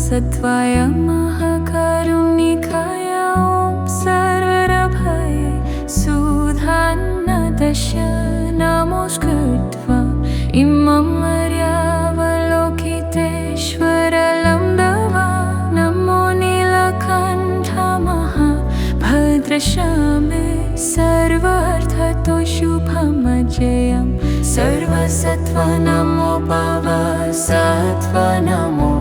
सत्वाय महाकारुणिकाय ॐ सर्वरभये सुधान्नदश नमोऽस्कृत्वा इमं मर्यावलोकितेश्वरलं दवा नमो नीलकण्ठ महाभद्रशामे सर्वार्थतो शुभमजयं सर्वसत्त्व नमो भवसत्त्व नमो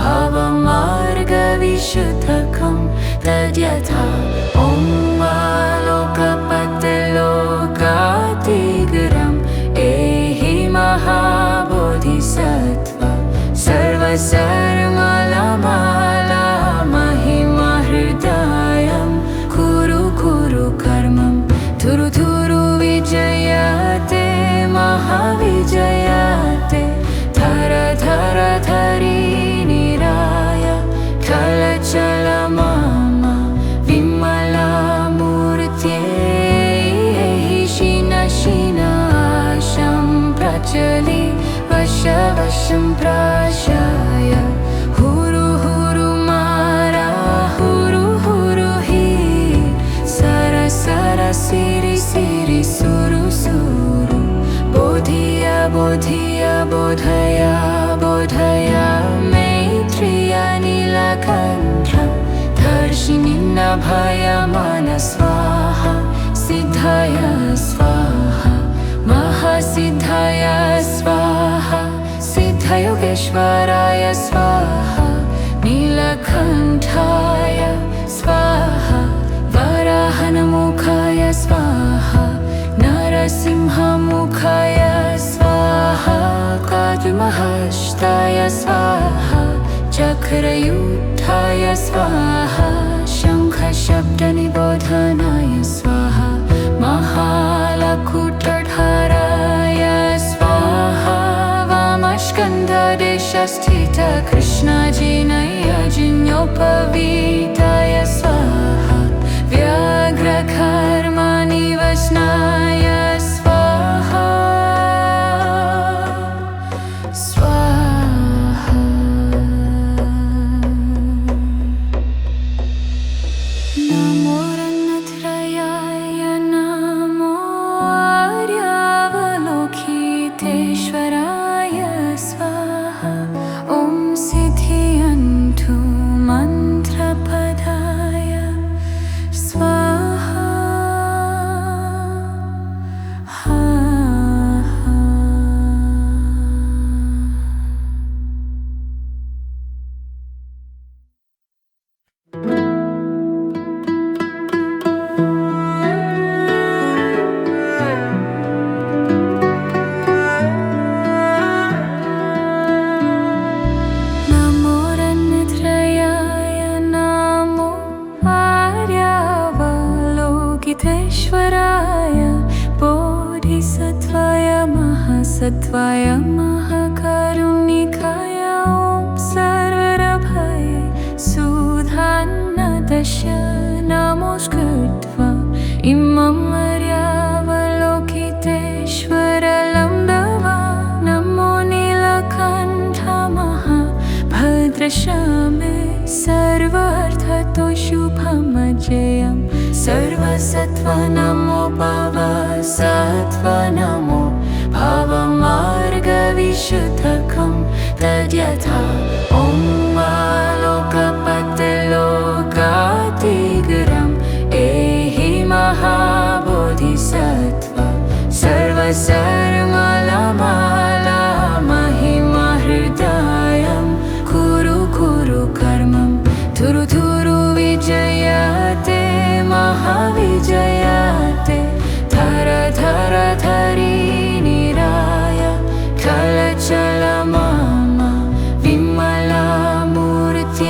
भवमार्गविशुद्धकं तद्यथा ॐ लोकपतिलोकातिगरम् एहि महाबोधिसत्त्व सर्वसर्वमलमाला महिमहृदयं कुरु कुरु कर्मं धुरु धुरु विजयते महाविजयते धर धर धरी निराय चल चल मम विमलामूर्त्यै शिन शिनाशं प्रचलि वश वशं प्राशाय हुरु हुरु मारा हुरु हुरु हि सर सर सिरि सिरि सुरु सुरु बोधिय बोधिय बोधय बोधय मैत्रेय नीलकण्ठ दर्शिनि नभय मन स्वाहा सिद्धय स्वाहा महासिद्धय स्वाहा सिद्धयोगेश्वराय स्वाहा नीलकण्ठाय स्वाहा वराहनमुखाय स्वाहा नरसिंहमुखाय स्वाहा काद्महस्ताय स्वाहा चक्रयुक्ताय स्वाहा शङ्खशब्दनिबोधनाय स्वाहा महालकुटधाराय स्वाहा वामस्कन्धदेशस्थित कृष्णजिनयजिन्योपवीताय स्वाहा व्याघ्रकर्मनिवसनाय स्वाहा स्वाहा नमो रत्नत्रयाय नमो आर्यावलोकितेश्वराय स्वाहा ॐ सिद्धियन्तु मन्त्रपदाय स्वाहा नमो रत्नत्रयाय नमो आर्यावलोकितेश्वराय बोधिसत्त्वाय महासत्त्वाय महाकारुणिकाय ॐ सर्वरभये सुधान्नदश नमोऽस्कृत्वा इमं मर्यावलोकितेश्वरलं दवा नमो नीलकण्ठ महाभद्रशामे सर्वार्थतो शुभमजयं सर्वसत्त्व नमो भवसत्त्व नमो भवमार्गविशुद्धकं तद्यथा ॐ लोकपतिलोकातिगरम् एहि महाबोधिसत्त्व सर्वसर्वमलमाला महिमहृदयं कुरु कुरु कर्मं धुरु धुरु विजयते महाविजयते धर धर धरी निराय चल चल मम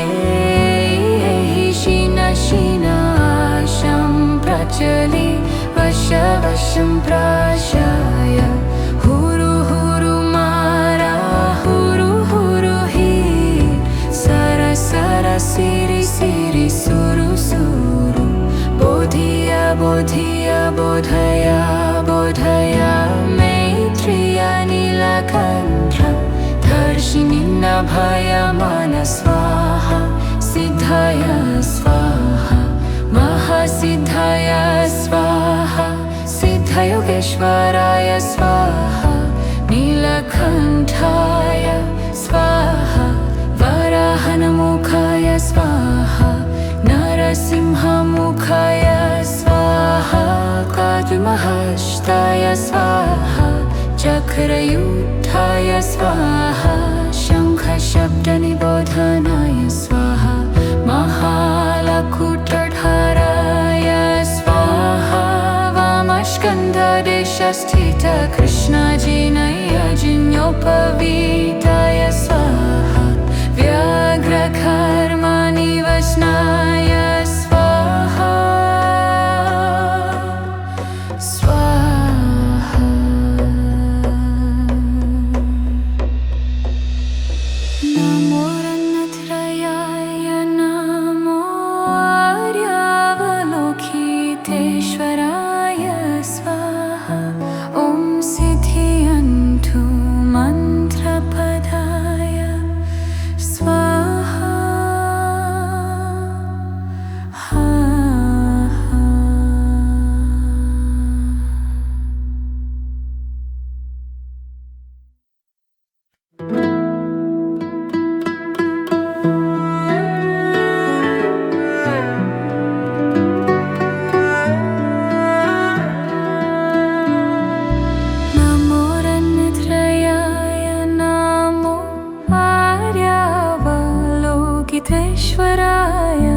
विमलामूर्त्यै शिन शिनाशं प्रचलि वश वशं प्राशाय हुरु हुरु मारा हुरु हुरु हि सर सर सिरि सिरि सुरु सुरु बोधिय बोधिय बोधय बोधय मैत्रेय नीलकण्ठ दर्शिनि भयमान स्वाहा सिद्धाय स्वाहा महासिद्धाय स्वाहा सिद्धयोगेश्वराय स्वाहा नीलकण्ठाय स्वाहा वराहनमुखाय स्वाहा नरसिंहमुखाय स्वाहा काद्महस्ताय स्वाहा चक्रयुक्ताय स्वाहा शङ्खशब्दनिबोधनाय स्वाहा महालकुटधाराय स्वाहा वामस्कन्धदेशस्थित कृष्णजिनयजिन्योपवीताय स्वाहा व्याघ्रकर्मनिवसनाय स्वाहा स्वाहा नमो रन्नत्रयाय नमो आर्यावलोकितेश्वराय स्वाहा ॐ सिद्धियन्तु मन्त्रपदाय स्वाहा नमो रन्नत्रयाय नमो आर्यावलोकितेश्वराय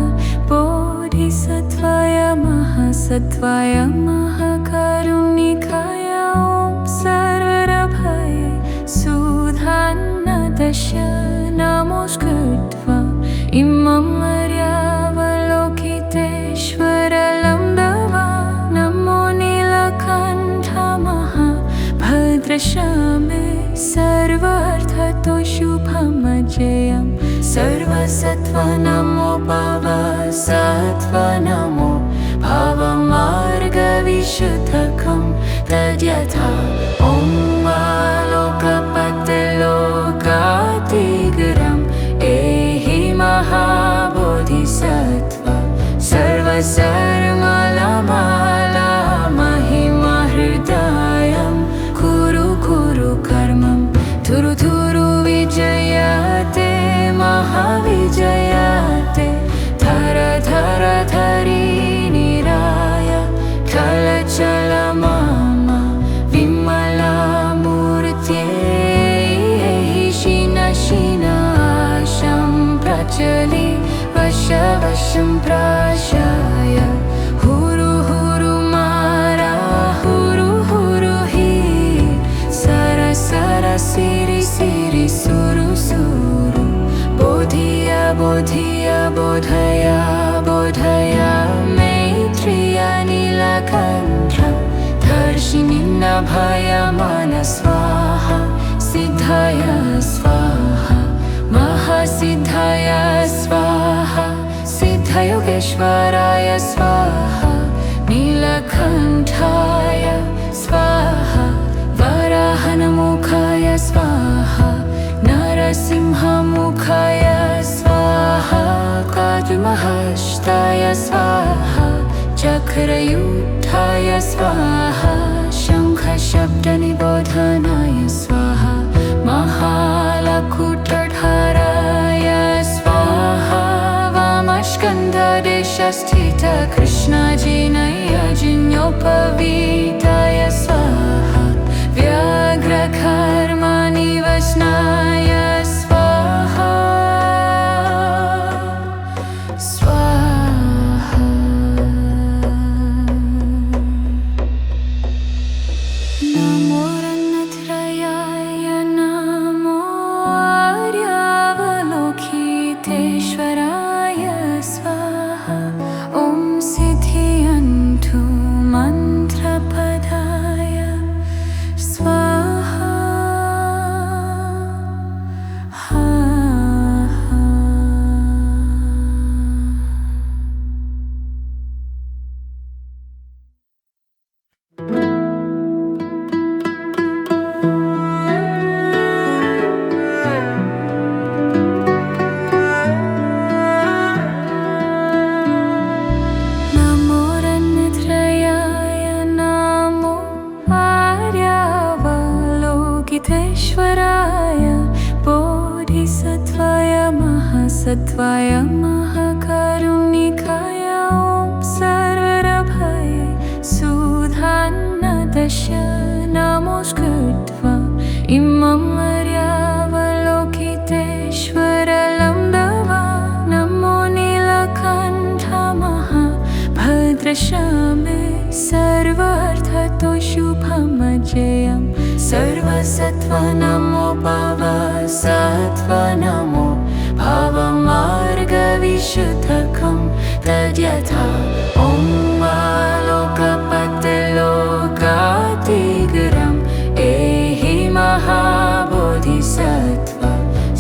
बोधिसत्त्वाय महासत्त्वाय महाकारुणिकाय ॐ सर्वरभये सुधान्नदश नमोऽस्कृत्वा इमं आर्यावलोकितेश्वरलम्बवा नमो नीलकण्ठ महाभद्रश्यामे सर्वार्थतो शुभमजयं सर्वसत्त्व नमो भवसत्त्व नमो भवमार्गविशुद्धकं तद्यथा ॐ लोकपतिलोकातिगरम् एहि महाबोधिसत्त्व सर्वसर्वमाला महिमा हृदयं कुरु कुरु कर्मं थुरु थुरु विजयते महाविजयते धर धर धरी निराय चल मम विमलामूर्त्यै शिनाशं प्रचलि वशं प्राशाय हुरु हुरु मारा हुरु हुरु हि सर सर सिरि सिरि सुरु सुरु बोधिय बोधिय बोधय बोधय मैत्रिय नीलकण्ठ दर्शिनि भयमान स्वाहा सिद्धाय स्वाहा महासिद्धाय स्वाहा सिद्धयोगेश्वराय स्वाहा नीलकण्ठाय स्वाहा वराहनमुखाय स्वाहा नरसिंहमुखाय स्वाहा काद्महस्ताय स्वाहा चक्रयुक्ताय स्वाहा शङ्खशब्दनिबोधनाय स्वाहा महालकुटधाराय स्वाहा वामस्कन्धदेशस्थित कृष्णजिनयजिन्योपवीताय स्वाहा व्याघ्रकर्मनिवसनाय स्वाहा स्वाहा सत्वाय महाकरुणिकाय ॐ सर्वरभये सुधान्नदश नमोऽस्कृत्वा इमं मर्यावलोकितेश्वरलं दवा नमो नीलकण्ठ महाभद्रश्यामे सर्वार्थतो शुभमजयं सर्वसत्त्व नमो भवसत्त्व नमो भवमार्गविशुद्धकं तद्यथा ॐ लोकपतिलोकातिगरम् एहि महाबोधिसत्त्व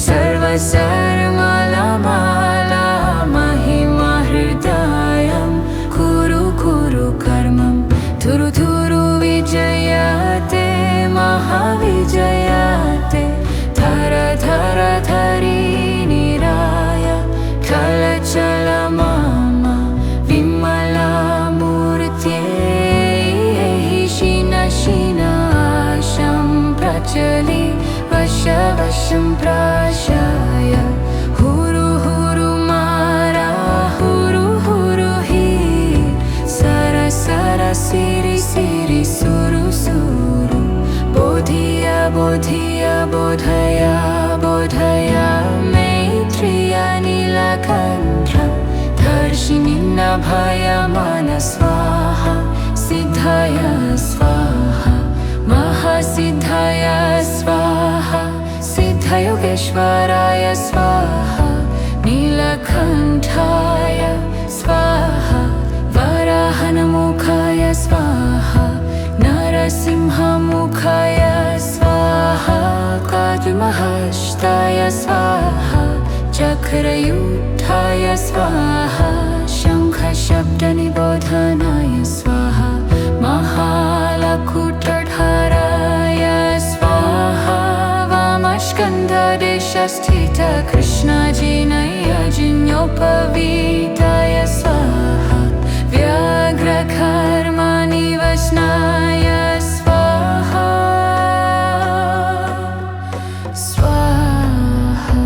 सर्वसर्वमलमाला महिमा हृदयं कुरु कुरु कर्मं थुरु थुरु विजयते महाविजयते धर धर धरी निराय कलचल मम विमला मूर्त्यै शिन शिनाशं प्रचलि वश वशं प्राशाय हुरु हुरु मारा हुरु हुरु हि सर सर सिरि सिरि सुरु सुरु बोधिय बोधिय बोधय बोधय मैत्रिय नीलकण्ठ दर्शिनि नभय मन स्वाहा सिद्धय स्वाहा महासिद्धय स्वाहा सिद्धयोगेश्वराय स्वाहा नीलकण्ठाय स्वाहा वराहनमुखाय स्वाहा नरसिंहमुखाय स्वाहा काद्महस्ताय स्वाहा चक्रयुक्ताय स्वाहा शङ्खशब्दनिबोधनाय स्वाहा महालकुटधराय स्वाहा वामस्कन्धदेशस्थित कृष्णजिनयजिन्योपवीताय स्वाहा व्याघ्रकर्मनिवसनाय स्वाहा स्वाहा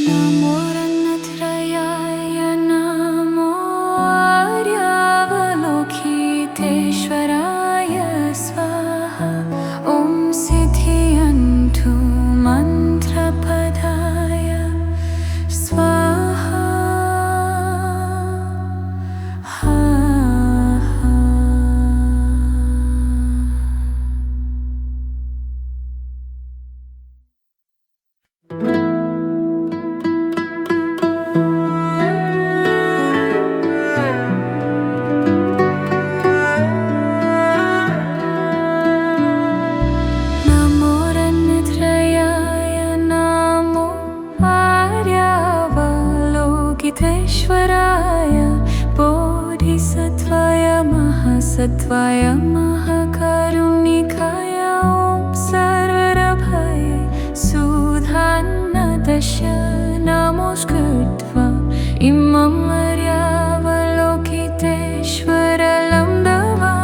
नमो रत्नत्रयाय नमो आर्यावलोकितेश्वराय स्वाहा ॐ सिद्धियन्तु मन्त्रपदाय स्वाहा नमो रत्नत्रयाय नमो आर्यावलोकितेश्वराय बोधिसत्त्वाय महासत्त्वाय महाकरुणिकाय ॐ सर्वरभये सुधान्नदश नमोऽस्कृत्वा इमं मर्यावलोकितेश्वरलं दवा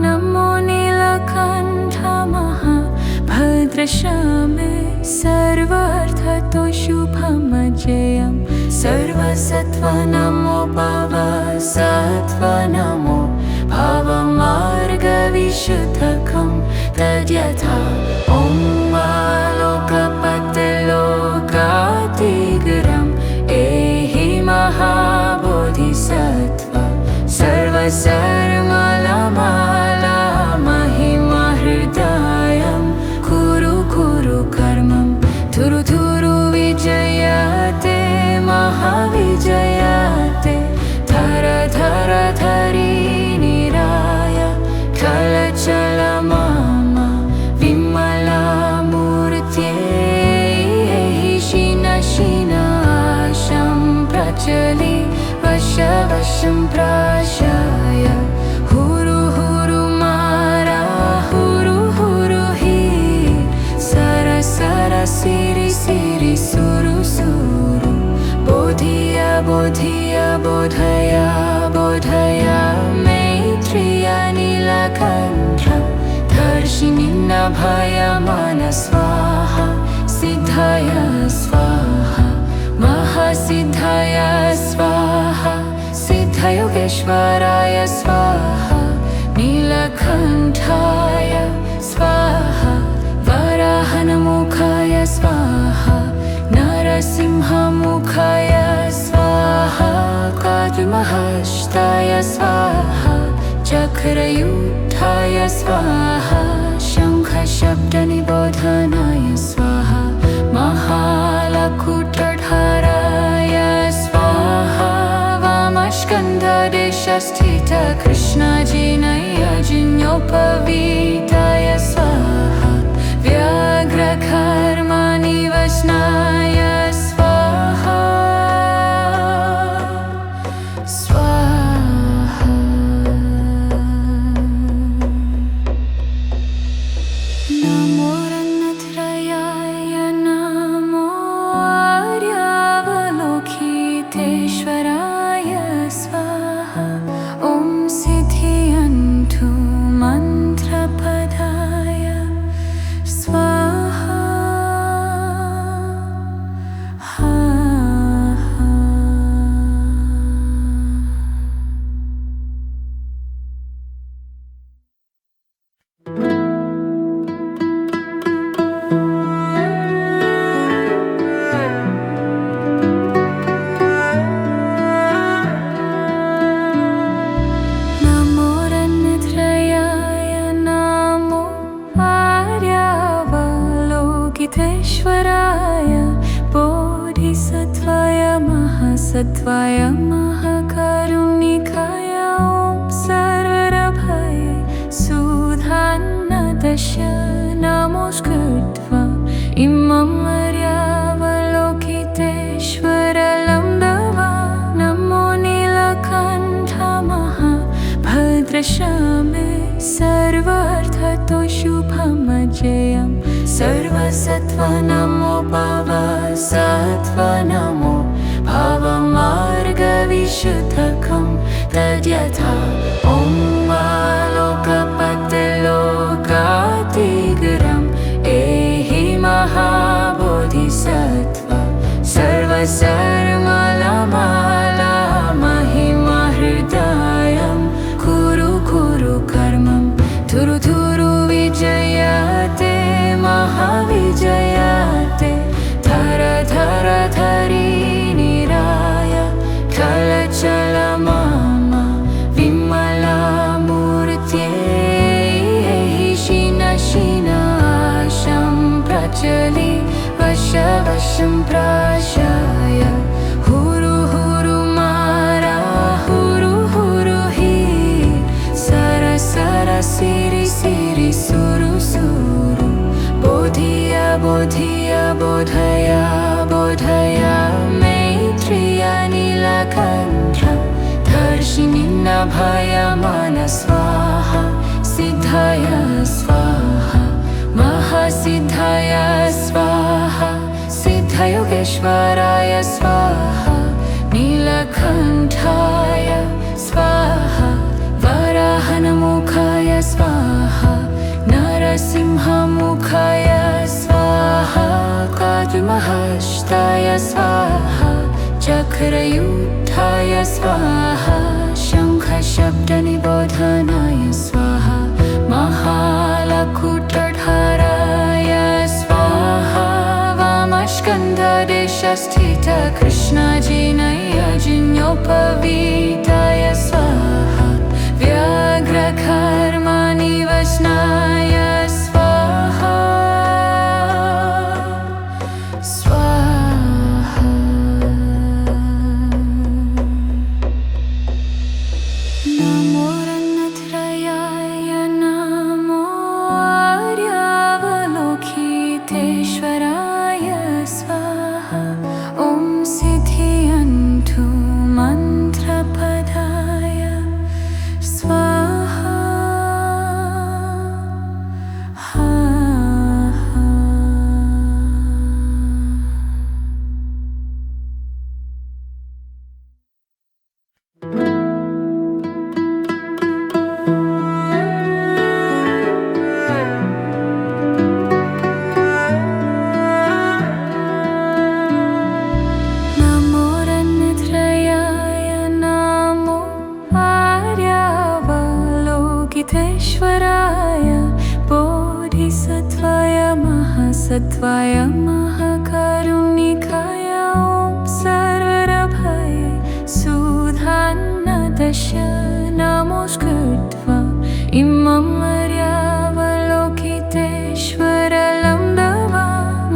नमो नीलकण्ठ महाभद्रश्यामे सर्वार्थतो शुभमजयं सर्वसत्त्व नमो भवसत्त्व नमो भवमार्गविशुद्धकं तद्यथा ॐ लोकपतिलोकातिगरम् एहि महाबोधिसत्त्व सर्वसर्वमलमाला महिमा हृदयं कुरु कुरु कर्मं थुरु थुरु विजयते महाविजयते धर धर धरी निराय कलचल मम विमला मूर्त्यै शिन शिनाशं प्रचलि वश वशं प्राशाय हुरु हुरु मारा हुरु हुरु हि सर सर सिरि सिरि सुरु सुरु बोधिय बोधिय बोधय बोधय मैत्रिय नीलकण्ठ दर्शिनि नभय मन स्वाहा महासिद्धाय स्वाहा महासिद्धाय स्वाहा सिद्धयोगेश्वराय स्वाहा नीलकण्ठाय स्वाहा वराहनमुखाय स्वाहा नरसिंहमुखाय स्वाहा काद्महस्ताय स्वाहा चक्रयुक्ताय स्वाहा शङ्खशब्दनिबोधनाय स्वाहा महालकुटधाराय स्वाहा वामस्कन्धदेशस्थित कृष्णजिनयजिन्योपवीताय स्वाहा व्याघ्रकर्मनिवसनाय स्वाहा स्वाहा नमो रत्नत्रयाय नमो आर्यावलोकितेश्वराय स्वाहा ॐ सिद्धियन्तु मन्त्रपदाय स्वाहा नमो रत्नत्रयाय नमो आर्यावलोकितेश्वराय बोधिसत्त्वाय महासत्त्वाय महाकारुणिकाय ॐ सर्वभये सुधान्नदश नमोऽस्कृत्वा इमम् आर्यावलोकितेश्वरलं दवा नमो नीलकण्ठ महाभद्रश्यामे सर्वार्थतो शुभमजयं सर्वसत्त्व नमो भवसत्त्व नमो भवमार्गविशुद्धकं तद्यथा ॐ आलोकपतिलोकातिगरम् एहि महाबोधिसत्त्व सर्वसर्वमाला महिमा हृदयं कुरु कुरु कर्मं धुरु धुरु विजयते महाविजयते धर धर धरी निराय चल चल मम विमला मूर्त्यै शीन शीनाशं प्रचलि वश वशं प्राशाय हुरु हुरु मारा हुरु हुरु हि सर सर सिरि सिरि सुरु सुरु बोधिय बोधिय बोधय बोधय मैत्रिय नीलकण्ठ दर्शिनि नभय मन स्वाहा सिद्धाय स्वाहा महासिद्धाय स्वाहा सिद्धयोगेश्वराय स्वाहा नीलकण्ठाय स्वाहा वराहनमुखाय स्वाहा नरसिंहमुखाय स्वाहा काद्महस्ताय स्वाहा चक्रयुक्ताय स्वाहा शङ्खशब्दनिबोधनाय स्वाहा महालकुटधाराय स्वाहा वामस्कन्धदेशस्थित कृष्णजिनयजिन्योपवीताय स्वाहा व्याघ्रकर्मनिवसनाय स्वाहा स्वाहा सत्वाय महाकरुणिकाय ॐ सर्वरभये सुधान्नदश नमोऽस्कृत्वा इमं मर्यावलोकितेश्वरलं दवा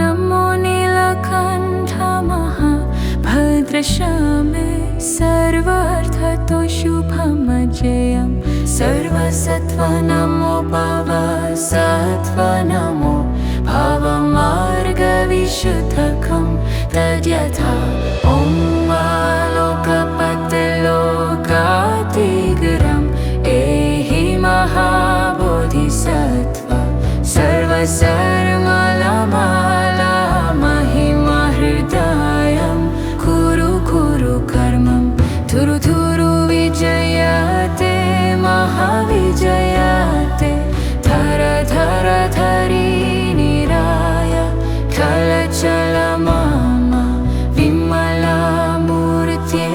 नमो नीलकण्ठ महाभद्रशामे सर्वार्थतो शुभमजयं सर्वसत्त्व नमो भवसत्त्व नमो भवमार्गविशुद्धकं तद्यथा ॐ लोकपतिलोकातिगरम् एहि महाबोधिसत्त्व सर्वसर्वमाला महिमा हृदयं कुरु कुरु कर्मं थुरु थुरु विजयते महाविजयते धर धर धरी निराय कलचल मम विमला मूर्त्यै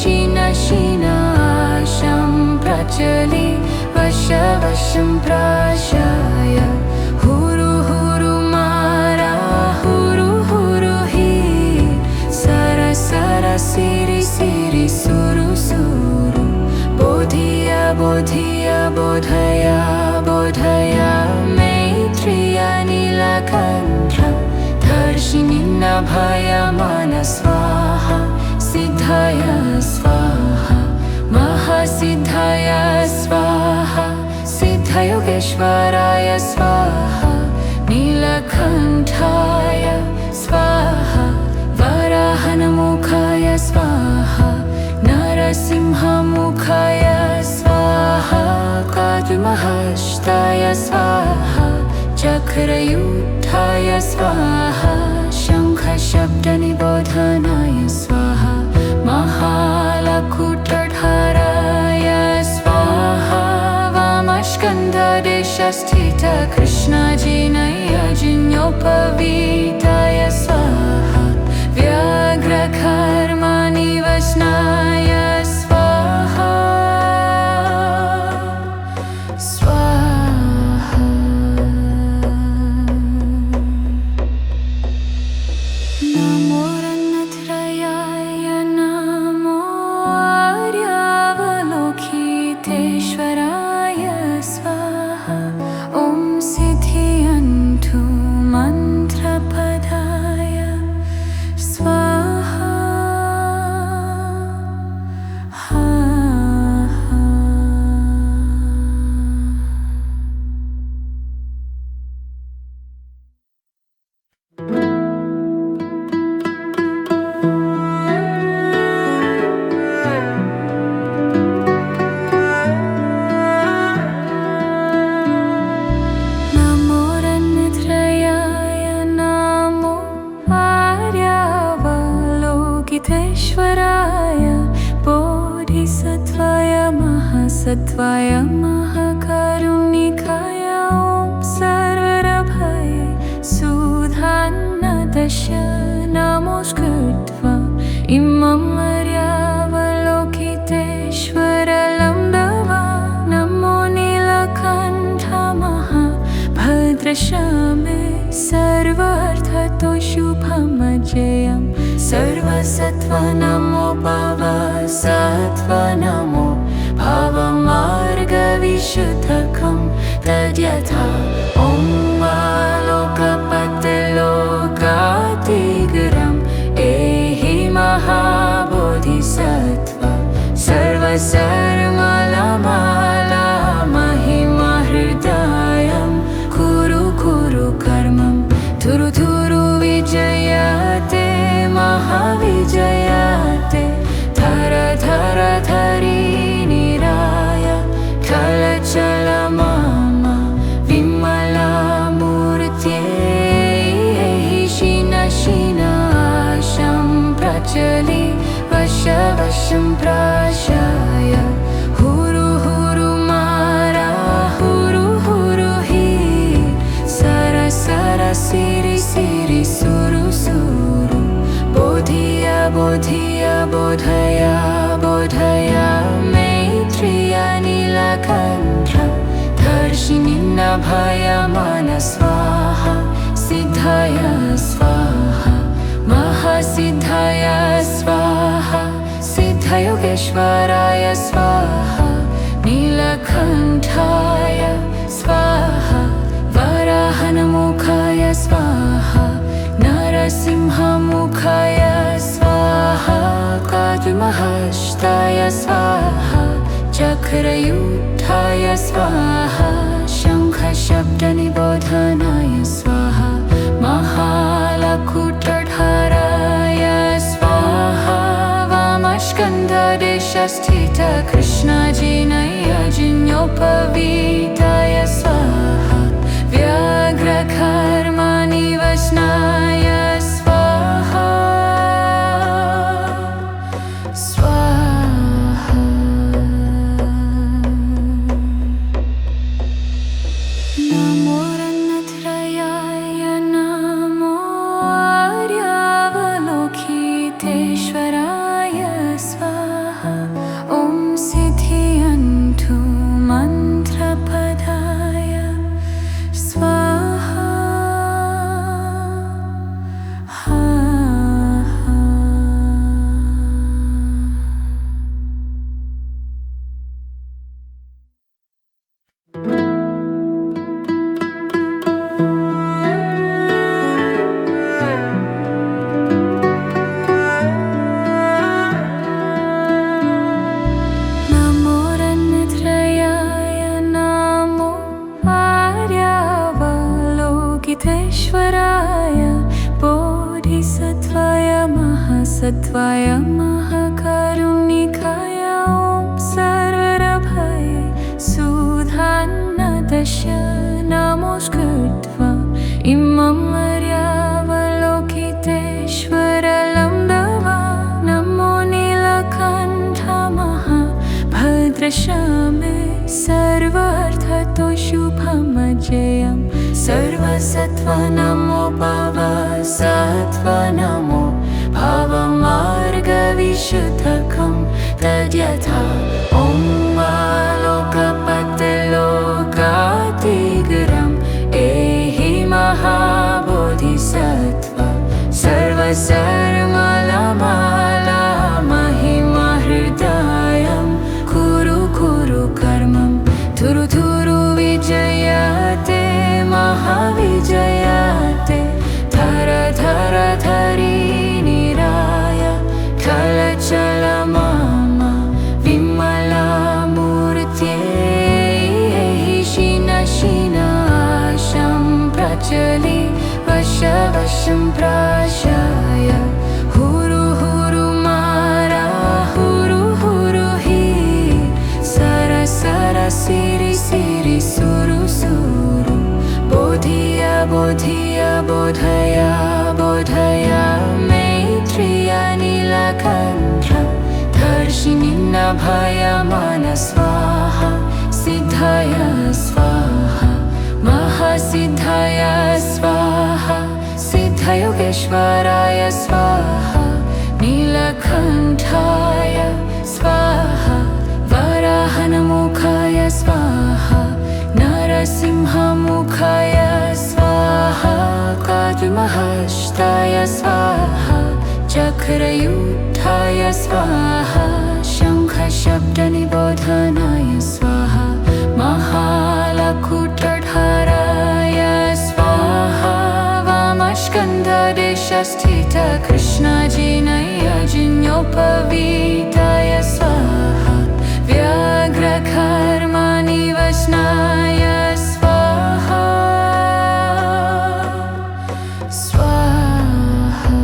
शिन शिनाशं प्रचलि वश वशं प्राशाय हुरु हुरु मारा हुरु हुरु हि सर सर सिरि सिरि सुरु सुरु बोधिय बोधिय बोधय बोधय मैत्रिय नीलकण्ठ दर्शिनि नभय मन स्वाहा सिद्धय स्वाहा महासिद्धय स्वाहा सिद्धयोगेश्वराय स्वाहा नीलकण्ठाय स्वाहा वराहनमुखाय स्वाहा नरसिंहमुखाय स्वाहा काद्महस्ताय स्वाहा चक्रयुक्ताय स्वाहा शङ्खशब्दनिबोधनाय स्वाहा महालकुटधाराय स्वाहा वामस्कन्धदेशस्थित कृष्णजिनयजिन्योपवीताय स्वाहा व्याघ्रकर्मनिवसनाय स्वाहा स्वाहा नमो रन्नत्रयाय नमो आर्यावलोकितेश्वराय स्वाहा ॐ सिद्धियन्तु मन्त्रपदाय स्वाहा नमो रन्नत्रयाय नमो आर्यावलोकितेश्वराय बोधिसत्त्वाय महासत्त्वाय महाकरुणिकाय ॐ सर्वरभये सुधान्नदश नमोऽस्कृत्वा इमं मर्यावलोकितेश्वरलं दवा नमो नीलकण्ठ महाभद्रशामे सर्वार्थतो शुभमजयं सर्वसत्त्व नमो भवसत्त्व नमो भवमार्गविशुद्धकं तद्यथा ॐ लोकपतिलोकातिगरम् एहि महाबोधिसत्त्व सर्वसर्वमाला महिमा हृदयं कुरु कुरु कर्मं थुरु थुरु विजयते महाविजयते धर धर धरी निराय कलचल मम विमला मूर्त्यै शिन शिनाशं प्रचलि वश वशं प्राशाय हुरु हुरु मारा हुरु हुरु हि सर सर सिरि सिरि सुरु सुरु बोधिय बोधिय बोधय बोधय मैत्रिय नीलकण्ठ दर्शिनि नभय मन स्वाहा महासिद्धाय स्वाहा महासिद्धाय स्वाहा सिद्धयोगेश्वराय स्वाहा नीलकण्ठाय स्वाहा वराहनमुखाय स्वाहा नरसिंहमुखाय स्वाहा काद्महस्ताय स्वाहा चक्रयुक्ताय स्वाहा शङ्खशब्दनिबोधनाय स्वाहा महालकुटधाराय स्वाहा वामस्कन्धदेशस्थित कृष्णजिनयजिन्योपवीताय स्वाहा व्याघ्रकर्मनिवसनाय स्वाहा स्वाहा नमो रत्नत्रयाय नमो आर्यावलोकितेश्वराय स्वाहा ॐ सिद्धियन्तु मन्त्रपदाय स्वाहा नमो रत्नत्रयाय नमो आर्यावलोकितेश्वराय बोधिसत्त्वाय महासत्त्वाय महाकारुणिकाय ॐ सर्वभये सुधान्नदश नमोऽस्कृत्वा इमं आर्यावलोकितेश्वरलं दवा नमो नीलकण्ठ महाभद्रश्यामे सर्वार्थतो शुभमजयं सर्वसत्त्वा नमो भवसत्त्वा नमो भवमार्गविशुद्धकं तद्यथा ॐ लोकपतिलोकातिगरम् एहि महाबोधिसत्त्वा सर्वसर्वमाला महिमा हृदयं कुरु कुरु कर्मं थुरु थुरु विजयते महाविजयते धर धर धरी निराय चल चल मम विमलामूर्त्यै शीन शीनाशं प्रचलि वश वशं प्राशाय हुरु हुरु मारा हुरु हुरु हि सर सर सिरि सिरि सुरु सुरु बोधिय बोधिय बोधय बोधय मैत्रिय नीलकण्ठ दर्शिनि नभयमान स्वाहा सिद्धाय स्वाहा महासिद्धाय स्वाहा सिद्धयोगेश्वराय स्वाहा नीलकण्ठाय स्वाहा वराहनमुखाय स्वाहा नरसिंहमुखाय स्वाहा काद्महस्ताय स्वाहा चक्रयुक्ताय स्वाहा शङ्खशब्दनिबोधनाय स्वाहा महालकुटधाराय स्वाहा वामस्कन्धदेशस्थित कृष्णजिनयजिन्योपवीताय स्वाहा व्याघ्रकर्मनिवसनाय स्वाहा स्वाहा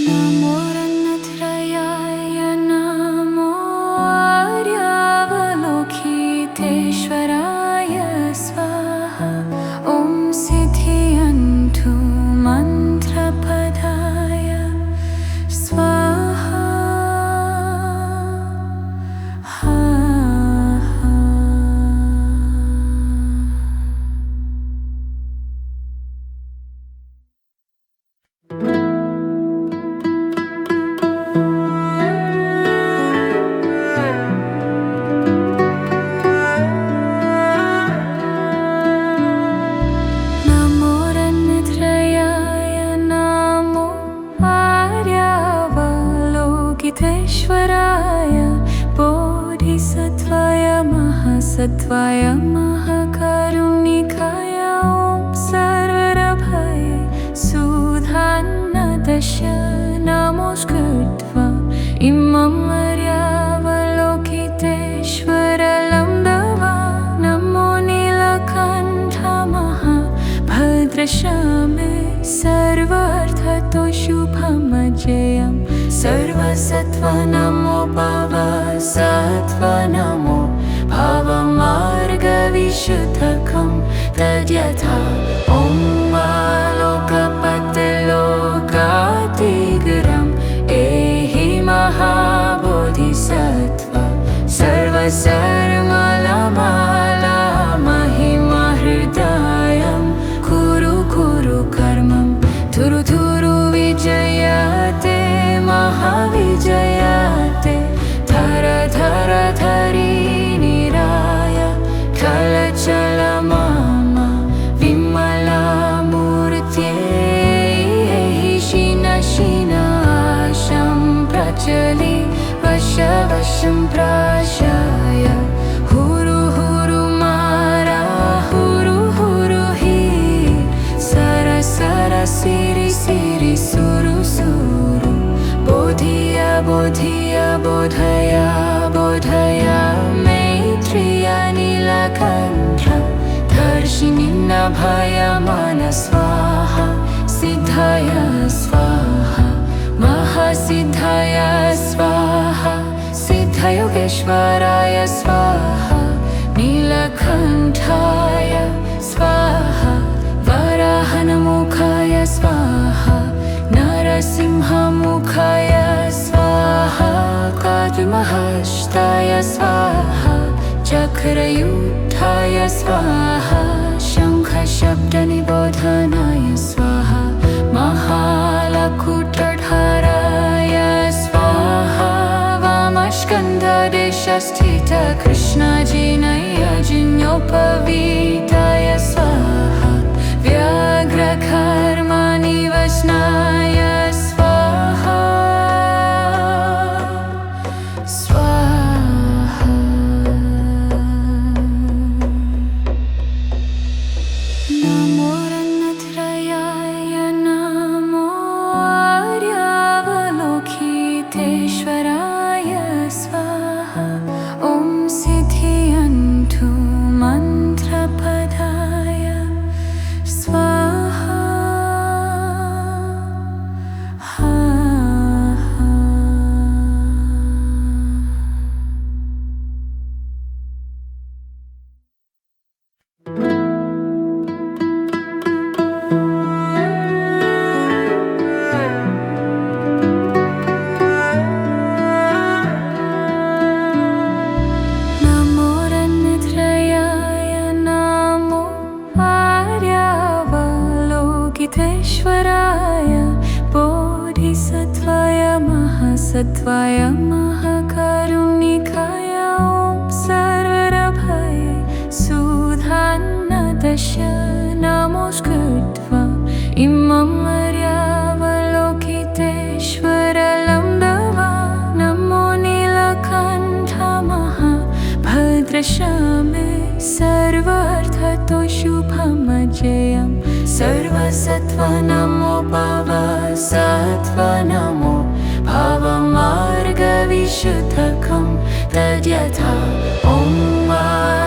नमो रत्नत्रयाय नमो आर्यावलोकितेश्वराय स्वाहा ॐ सिद्धियन्तु मन्त्रपदाय लोकितेश्वराय बोधिसत्त्वाय महासत्त्वाय महाकारुणिकाय ॐ सर्वरभये सुधान्नदश नमोऽस्कृत्वा इमं मर्यावलोकितेश्वरलं दवा नमो नीलकण्ठ महाभद्रश्यामे सर्वार्थतो शुभमजयं सर्वसत्त्व नमो भवसत्त्व नमो भवमार्गविशुद्धकं तद्यथा ॐ लोकपतिलोकातिगरम् एहि महाबोधिसत्त्व सर्वसर्वमाला महिमहृदयं कुरु कुरु कर्मं थुरु थुरु विजयते महाविजयते धर धर धरी निराय कलचल मम विमलामूर्त्यै शिन शिनाशं प्रचलि वश वशं प्राशाय हुरु हुरु मारा हुरु हुरु हि सर सर सिरि सिरि सुरु सुरु बोधिय बोधिय बोधय बोधय मैत्रिय नीलकण्ठ दर्शिनि नभय मन स्वाहा सिद्धय स्वाहा महासिद्धय स्वाहा सिद्धयोगेश्वराय स्वाहा नीलकण्ठाय स्वाहा वराहनमुखाय स्वाहा नरसिंहमुखाय स्वाहा काद्महस्ताय स्वाहा चक्रयुक्ताय स्वाहा शङ्खशब्दनिबोधनाय स्वाहा महालकुटधाराय स्वाहा वामस्कन्धदेशस्थित कृष्णजिनयजिन्योपवीताय स्वाहा व्याघ्रकर्मनिवसनाय स्वाहा स्वाहा नमो रत्नत्रयाय नमो आर्यावलोकितेश्वराय स्वाहा ॐ सिद्धियन्तु मन्त्रपदाय स्वाहा नमो रत्नत्रयाय नमो आर्यावलोकितेश्वराय बोधिसत्त्वाय महासत्त्वाय महाकारुणिकाय ॐ सर्वरभये सुधान्नदश नमोऽस्कृत्वा इमं मर्यावलोकितेश्वरलं दवा नमो नीलकण्ठ महाभद्रश्यामे सर्वार्थतो शुभमजयं सर्वसत्त्व नमो भवसत्त्व नमो भवमार्गविशुद्धकं तद्यथा ॐ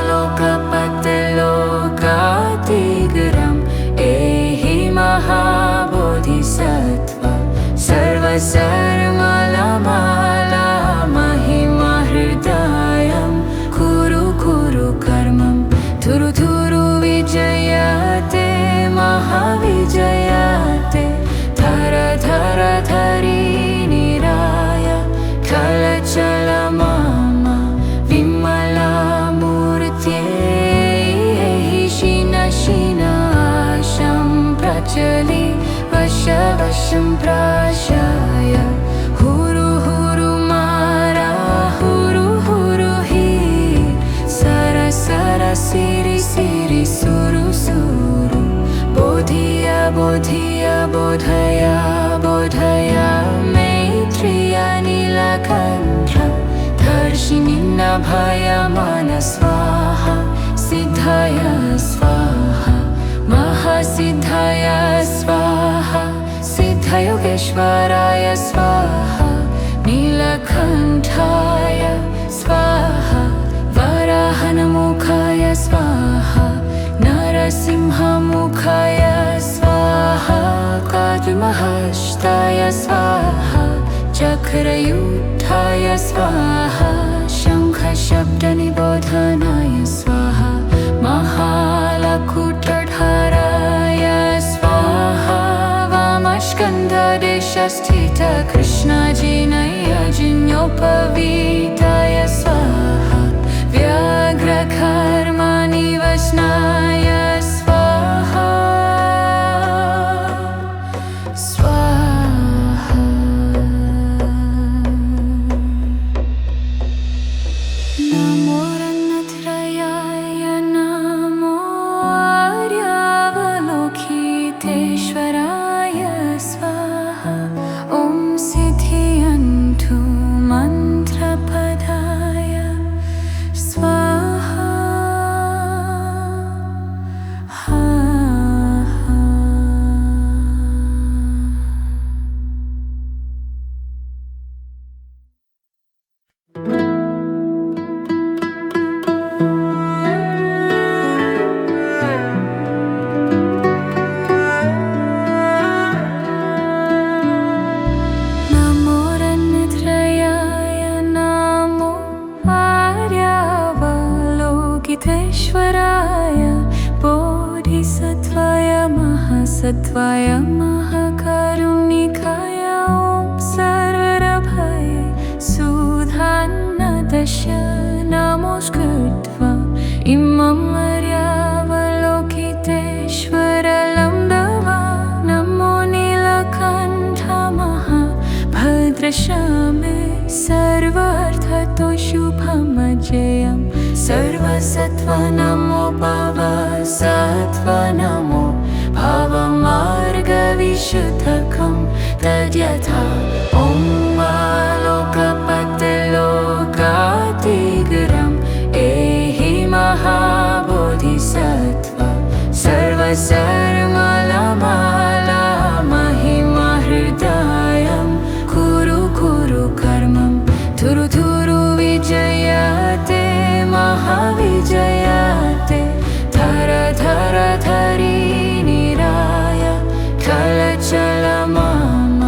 लोकपतिलोकातिगरम् एहि महाबोधिसत्त्व सर्वसर्वमाला महिमहृदयं कुरु कुरु कर्मं थुरु थुरु विजयते महाविजयते धर धर धरी निराय कलचल मम विमलामूर्त्यै शिन शिनाशं प्रचलि वश वशं प्राशाय हुरु हुरु मारा हुरु हुरु हि सर सर सिरि सिरि सुरु सुरु बोधिय बोधिय बोधय बोधय मैत्रिय नीलकण्ठ नीलकण्ठधर्षिणि नभयमान स्वाहा सिद्धाय स्वाहा महासिद्धाय स्वाहा सिद्धयोगेश्वराय स्वाहा नीलकण्ठाय स्वाहा वराहनमुखाय स्वाहा नरसिंहमुखाय स्वाहा काद्महस्ताय स्वाहा चक्रयुद्धाय स्वाहा शङ्खशब्दनिबोधनाय स्वाहा महालकुटधाराय स्वाहा वामस्कन्धदेशस्थित कृष्णजिनयजिन्योपवीताय स्वाहा व्याघ्रकर्मनिवसनाय स्वाहा स्वाहा नमो रत्नत्रयाय नमो आर्यावलोकितेश्वराय स्वाहा ॐ सिद्धियन्तु मन्त्रपदाय स्वाहा नमो रत्नत्रयाय नमो आर्यावलोकितेश्वराय बोधिसत्त्वाय महासत्त्वाय महाकारुणिकाय ॐ सर्वरभये सुधान्नदश नमोऽस्कृत्वा इमं आर्यावलोकितेश्वरलं दवा नमो नीलकण्ठ महाभद्रशामे सर्वार्थतो शुभमजयं सर्वसत्त्व नमो भवसत्त्व नमो भवमार्गविशुद्धकं तद्यथा ॐ लोकपतिलोकातिगरं एहि महाबोधिसत्त्व सर्वसर्वमाला महिमा हृदयं कुरु कुरु कर्मं थुरु थुरु विजयते महाविजयते धर धर धरी निराय कलचल मम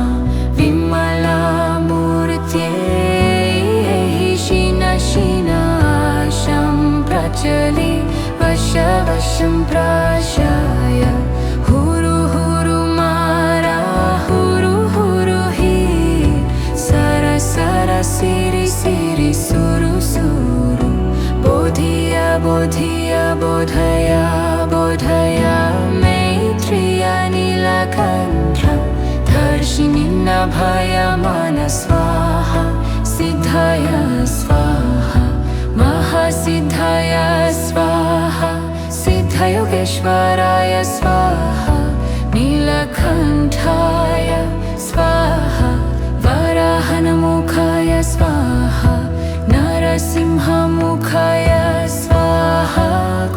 विमलामूर्त्यै शिन शिनाशं प्रचलि वशं प्राशाय हुरु हुरु मारा हुरु हुरु हि सर सर सिरि सिरि सुरु सुरु बोधिय बोधिय बोधय बोधय मैत्रिय नीलकण्ठधर्षिणि नभयमान स्वाहा सिद्धाय स्वाहा महासिद्धाय स्वाहा सिद्धयोगेश्वराय स्वाहा नीलकण्ठाय स्वाहा वराहनमुखाय स्वाहा नरसिंहमुखाय स्वाहा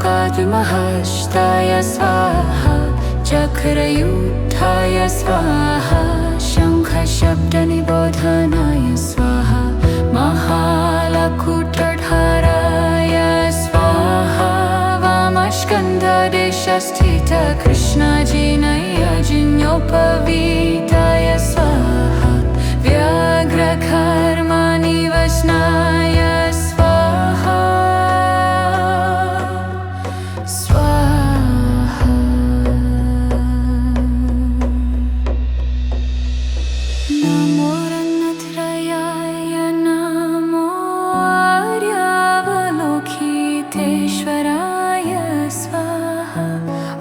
काद्महस्ताय स्वाहा चक्रयुद्धाय स्वाहा शङ्खशब्दनिबोधनाय स्वाहा महालकुटधाराय स्वाहा वामस्कन्धदेशस्थित कृष्णजिनयजिन्योपवीताय स्वाहा व्याघ्रकर्मनिवसनाय स्वाहा स्वाहा नमो रत्नत्रयाय नमो आर्यावलोकितेश्वराय स्वाहा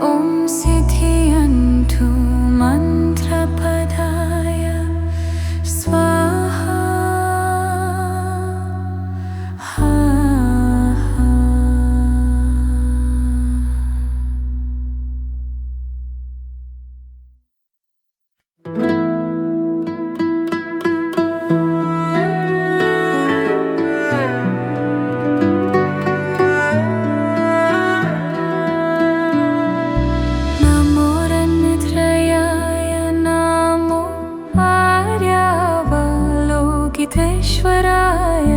ॐ सिद्धियन्तु मन्त्रपदाय लोकितेश्वराय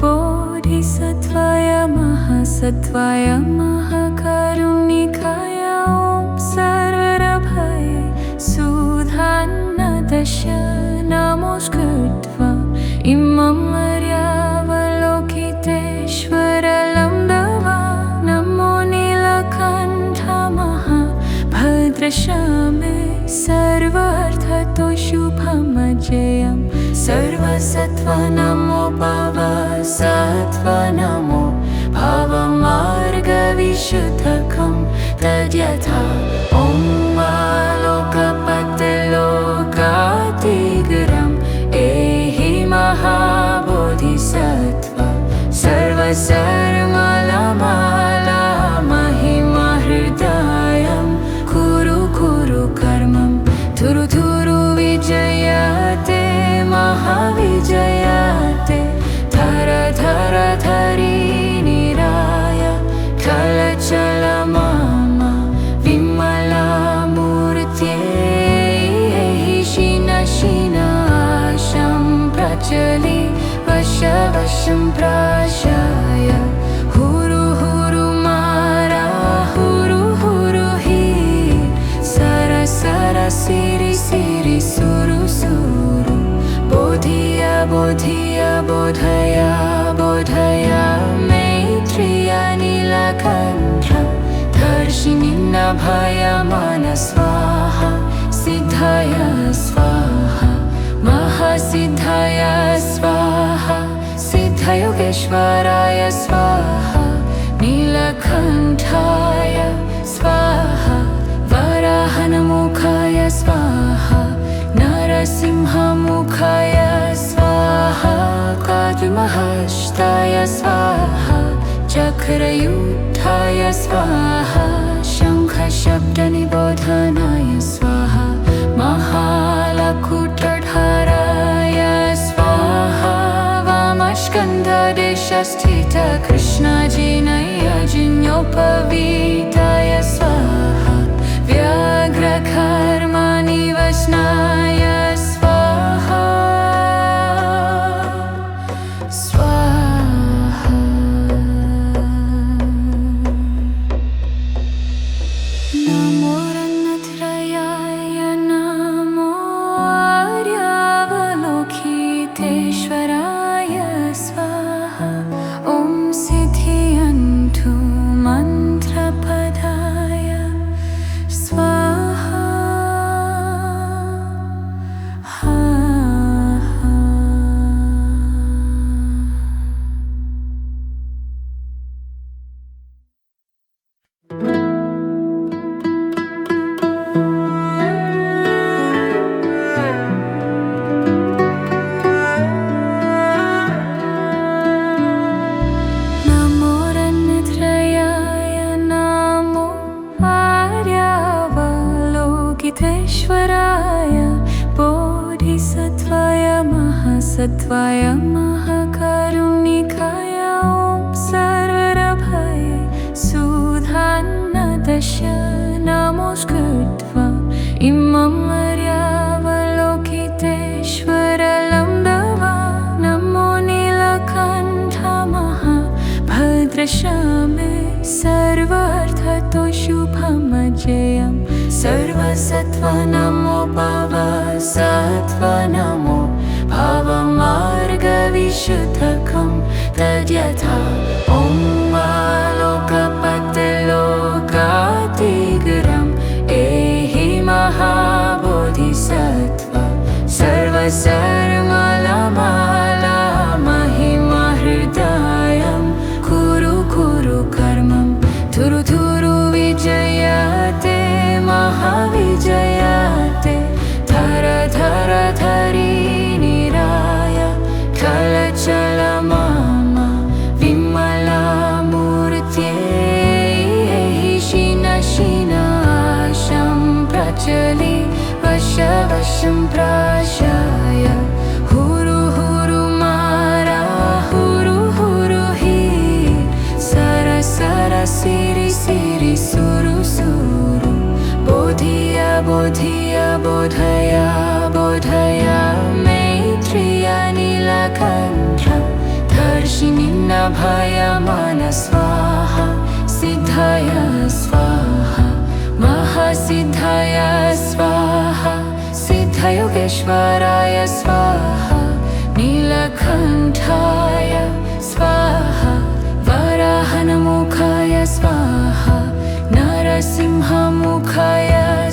बोधिसत्त्वाय महासत्त्वाय महाकारुणिकाय ॐ सर्वरभये सुधान्नदश नमोऽस्कृत्वा इमं मर्यावलोकितेश्वरलं दवा नमो नीलकण्ठ महाभद्रश्यामे सर्वार्थतो शुभमजयं सर्वसत्त्व नमो भवसत्त्व नमो भवमार्गविशुद्धकं तद्यथा ॐ लोकपतिलोकातिगरम् एहि महाबोधिसत्त्व सर्वसर्वमाला महिमहृदयं कुरु कुरु कर्मं थुरु थुरु विजयते महाविजयते धर धर धरी निराय चल मम विमलामूर्त्यै शिन शिनाशं प्रचलि वशं प्राशाय हुरु हुरु मारा हुरु हुरु हि सर सर सिरि सिरि सुरु सुरु बोधिय बोधिय बोधय बोधय मैत्रेय नीलकण्ठ दर्शिनि नभय मन स्वाहा सिद्धय स्वाहा महासिद्धय स्वाहा सिद्धयोगेश्वराय स्वाहा नीलकण्ठाय स्वाहा वराहनमुखाय स्वाहा नरसिंहमुखाय स्वाहा काद्महस्ताय स्वाहा चक्रयुद्धाय स्वाहा शङ्खशब्दनिबोधनाय स्वाहा महालकुटधाराय स्वाहा वामस्कन्धदेशस्थित कृष्णजिनयजिन्योपवीताय स्वाहा व्याघ्रकर्मनिवसनाय स्वाहा स्वाहा नमो रत्नत्रयाय नमो आर्यावलोकितेश्वराय स्वाहा ॐ सिद्धियन्तु मन्त्रपदाय स्वाहा नमो रत्नत्रयाय नमो आर्यावलोकितेश्वराय बोधिसत्त्वाय महासत्त्वाय महाकारुणिकाय ॐ सर्वरभये सुधान्नदश नमोऽस्कृत्वा इमं मर्यावलोकितेश्वरलं दवा नमो नीलकण्ठ महाभद्रश्यामे सर्वार्थतो शुभमजयं सर्वसत्त्व नमो भवसत्त्व नमो भवमार्गविशुद्धकं तद्यथा ॐ लोकपतिलोकातिगरम् एहि महाबोधिसत्त्व सर्वसर्वमाला महिमहृदयं कुरु कुरु कर्मं थुरु थुरु विजयते महाविजयते धर धर धरी निराय चल चल मम विमला दर्शिनिन्नभयमान स्वाहा सिद्धाय स्वाहा महासिद्धाय स्वाहा सिद्धयोगेश्वराय स्वाहा नीलकण्ठाय स्वाहा वराहनमुखाय स्वाहा नरसिंहमुखाय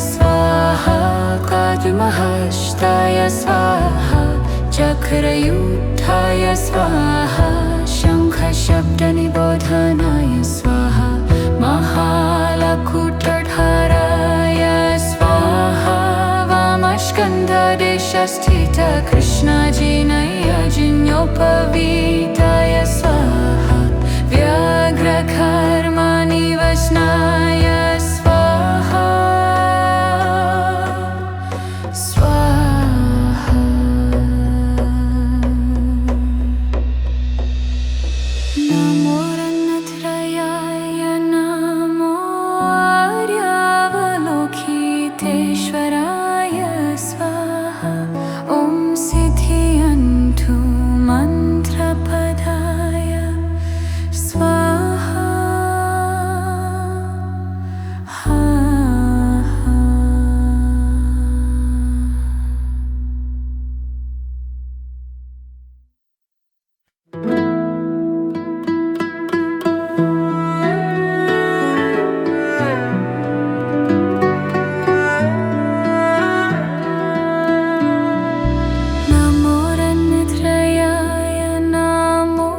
स्वाहा काद्महस्ताय स्वाहा चक्रयुक्ताय स्वाहा शङ्खशब्दनिबोधनाय स्वाहा महालकुटधाराय स्वाहा वामस्कन्धदेशस्थित कृष्णजिनयजिन्योपवीताय स्वाहा व्याघ्रकर्मनिवसनाय स्वाहा स्वाहा नमो रन्नत्रयाय नमो आर्यावलोकितेश्वराय स्वाहा ॐ सिद्धियन्तु मन्त्रपदाय स्वाहा नमो रन्नत्रयाय नमो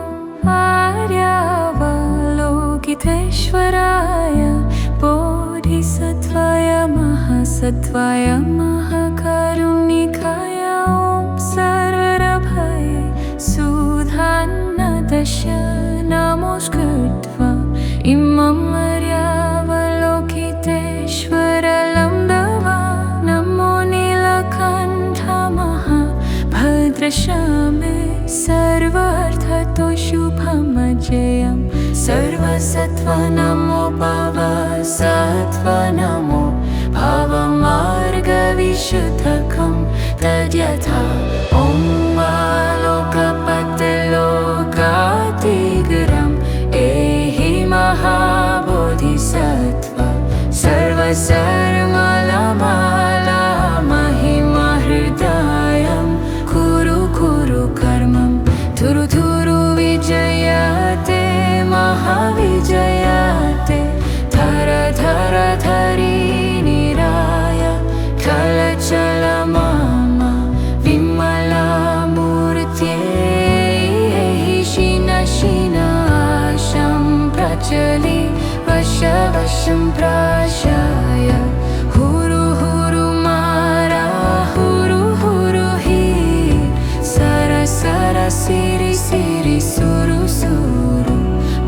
आर्यावलोकितेश्वराय बोधिसत्त्वाय महासत्त्वाय महाकारुणिकाय ॐ सर्वरभये सुधान्नदश नमोऽस्कृत्वा इमं आर्यावलोकितेश्वरलम्बवा नमो नीलकण्ठ महाभद्रश्यामे सर्वार्थतो शुभमजयं सर्वसत्त्व नमो भवसत्त्व नमो भवमार्गविशुद्धकं तद्यथा ॐ लोकपतिलोकातिगरम् एहि महाबोधिसत्त्व सर्वसर्वमाला महिमहृदयं कुरु कुरु कर्मं थुरु थुरु विजयते महाविजयते धर धर धरी निराय कलचल मम विमलामूर्त्यै शिन शिनाशं प्रचलि वश वशं प्राशाय हुरु हुरु मारा हुरु हुरु हि सर सर सिरि सिरि सुरु सुरु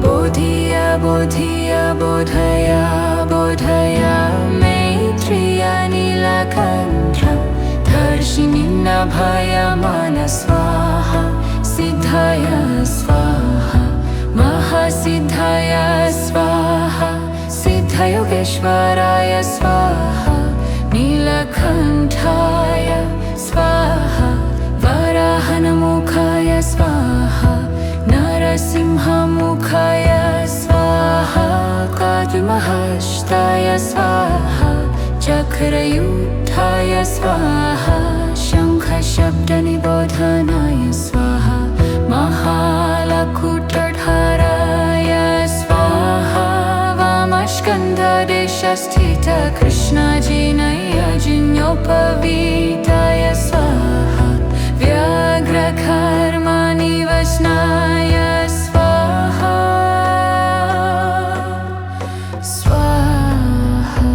बोधिय बोधिय बोधय बोधय मैत्रिय नीलकण्ठ दर्शिनिन्नभयमान स्वाहा सिद्धाय स्वाहा महासिद्धाय स्वाहा सिद्धयोगेश्वराय स्वाहा नीलकण्ठाय स्वाहा वराहनमुखाय स्वाहा नरसिंहमुखाय स्वाहा काद्महस्ताय स्वाहा चक्रयुक्ताय स्वाहा शङ्खशब्दनिबोधनाय स्वाहा महालकुटधाराय स्वाहा वामस्कन्धदेशस्थित कृष्णजिनयजिन्योपवीताय स्वाहा व्याघ्रकर्मनिवसनाय स्वाहा स्वाहा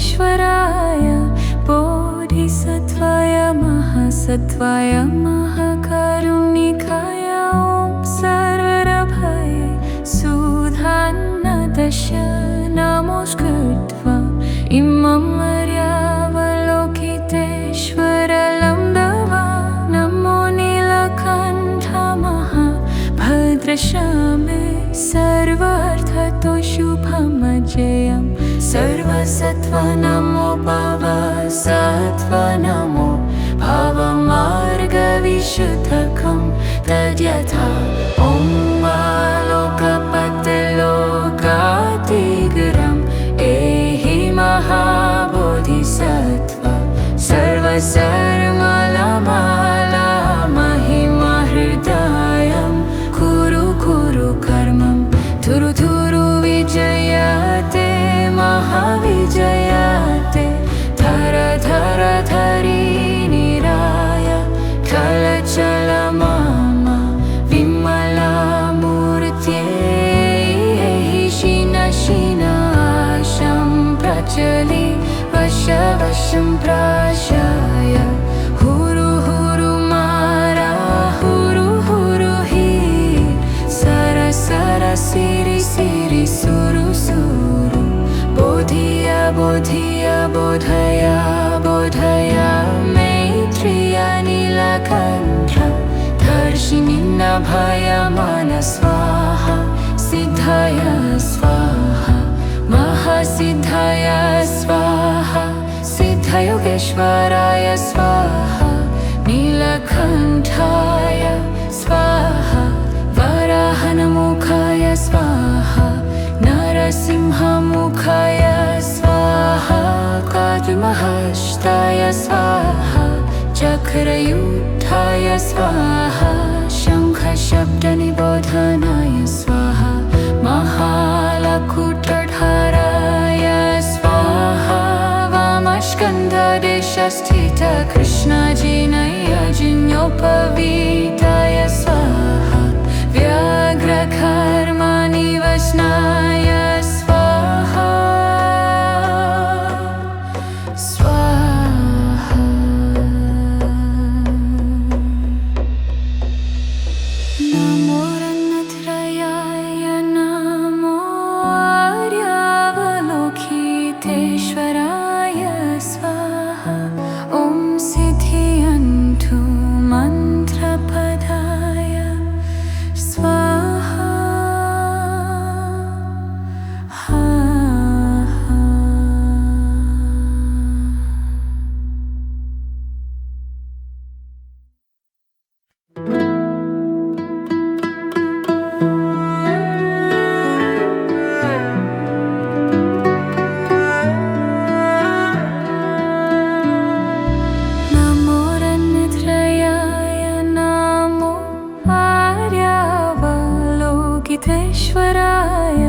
लोकितेश्वराय बोधिसत्त्वाय महासत्त्वाय महाकारुणिकाय ॐ सर्वभये सुधान्नदश नमोऽस्कृत्वा इमं मर्यावलोकितेश्वरलं दवा नमो नीलकण्ठ महाभद्रशामे सर्वार्थतो शुभमजयं सर्वसत्त्व नमो भवसत्त्व नमो भवमार्गविशुद्धकं तद्यथा ॐ लोकपतिलोकातिगरम् एहि महाबोधिसत्त्व सर्वसर्वमलमाला महिमहृदयं कुरु कुरु कर्मं धुरु धुरु विजयते महाविजयते धर धर धरी निराय चल मम विमला मूर्त्यै शिन शिनाशं प्रचलि वशं प्राशाय हुरु हुरु मारा हुरु हुरु हि सर सर सिरि सिरि सुरु सुरु बोधिय बोधिय बोधय बोधय मैत्रिय नीलकण्ठ दर्शिनि नभय मन स्वाहा सिद्धय स्वाहा महासिद्धय स्वाहा सिद्धयोगेश्वराय स्वाहा नीलकण्ठाय स्वाहा वराहनमुखाय स्वाहा नरसिंहमुखाय स्वाहा काद्महस्ताय स्वाहा चक्रयुद्धाय स्वाहा शङ्खशब्दनिबोधनाय स्वाहा महालकुटधाराय स्वाहा वामस्कन्धदेशस्थित कृष्णजिनयजिन्योपवीताय स्वाहा व्याघ्रकर्मनिवसनाय स्वाहा स्वाहा नमो रत्नत्रयाय नमो आर्यावलोकितेश्वराय स्वाहा ॐ सिद्धियन्तु मन्त्रपदाय स्वाहा नमो रत्नत्रयाय नमो आर्यावलोकितेश्वराय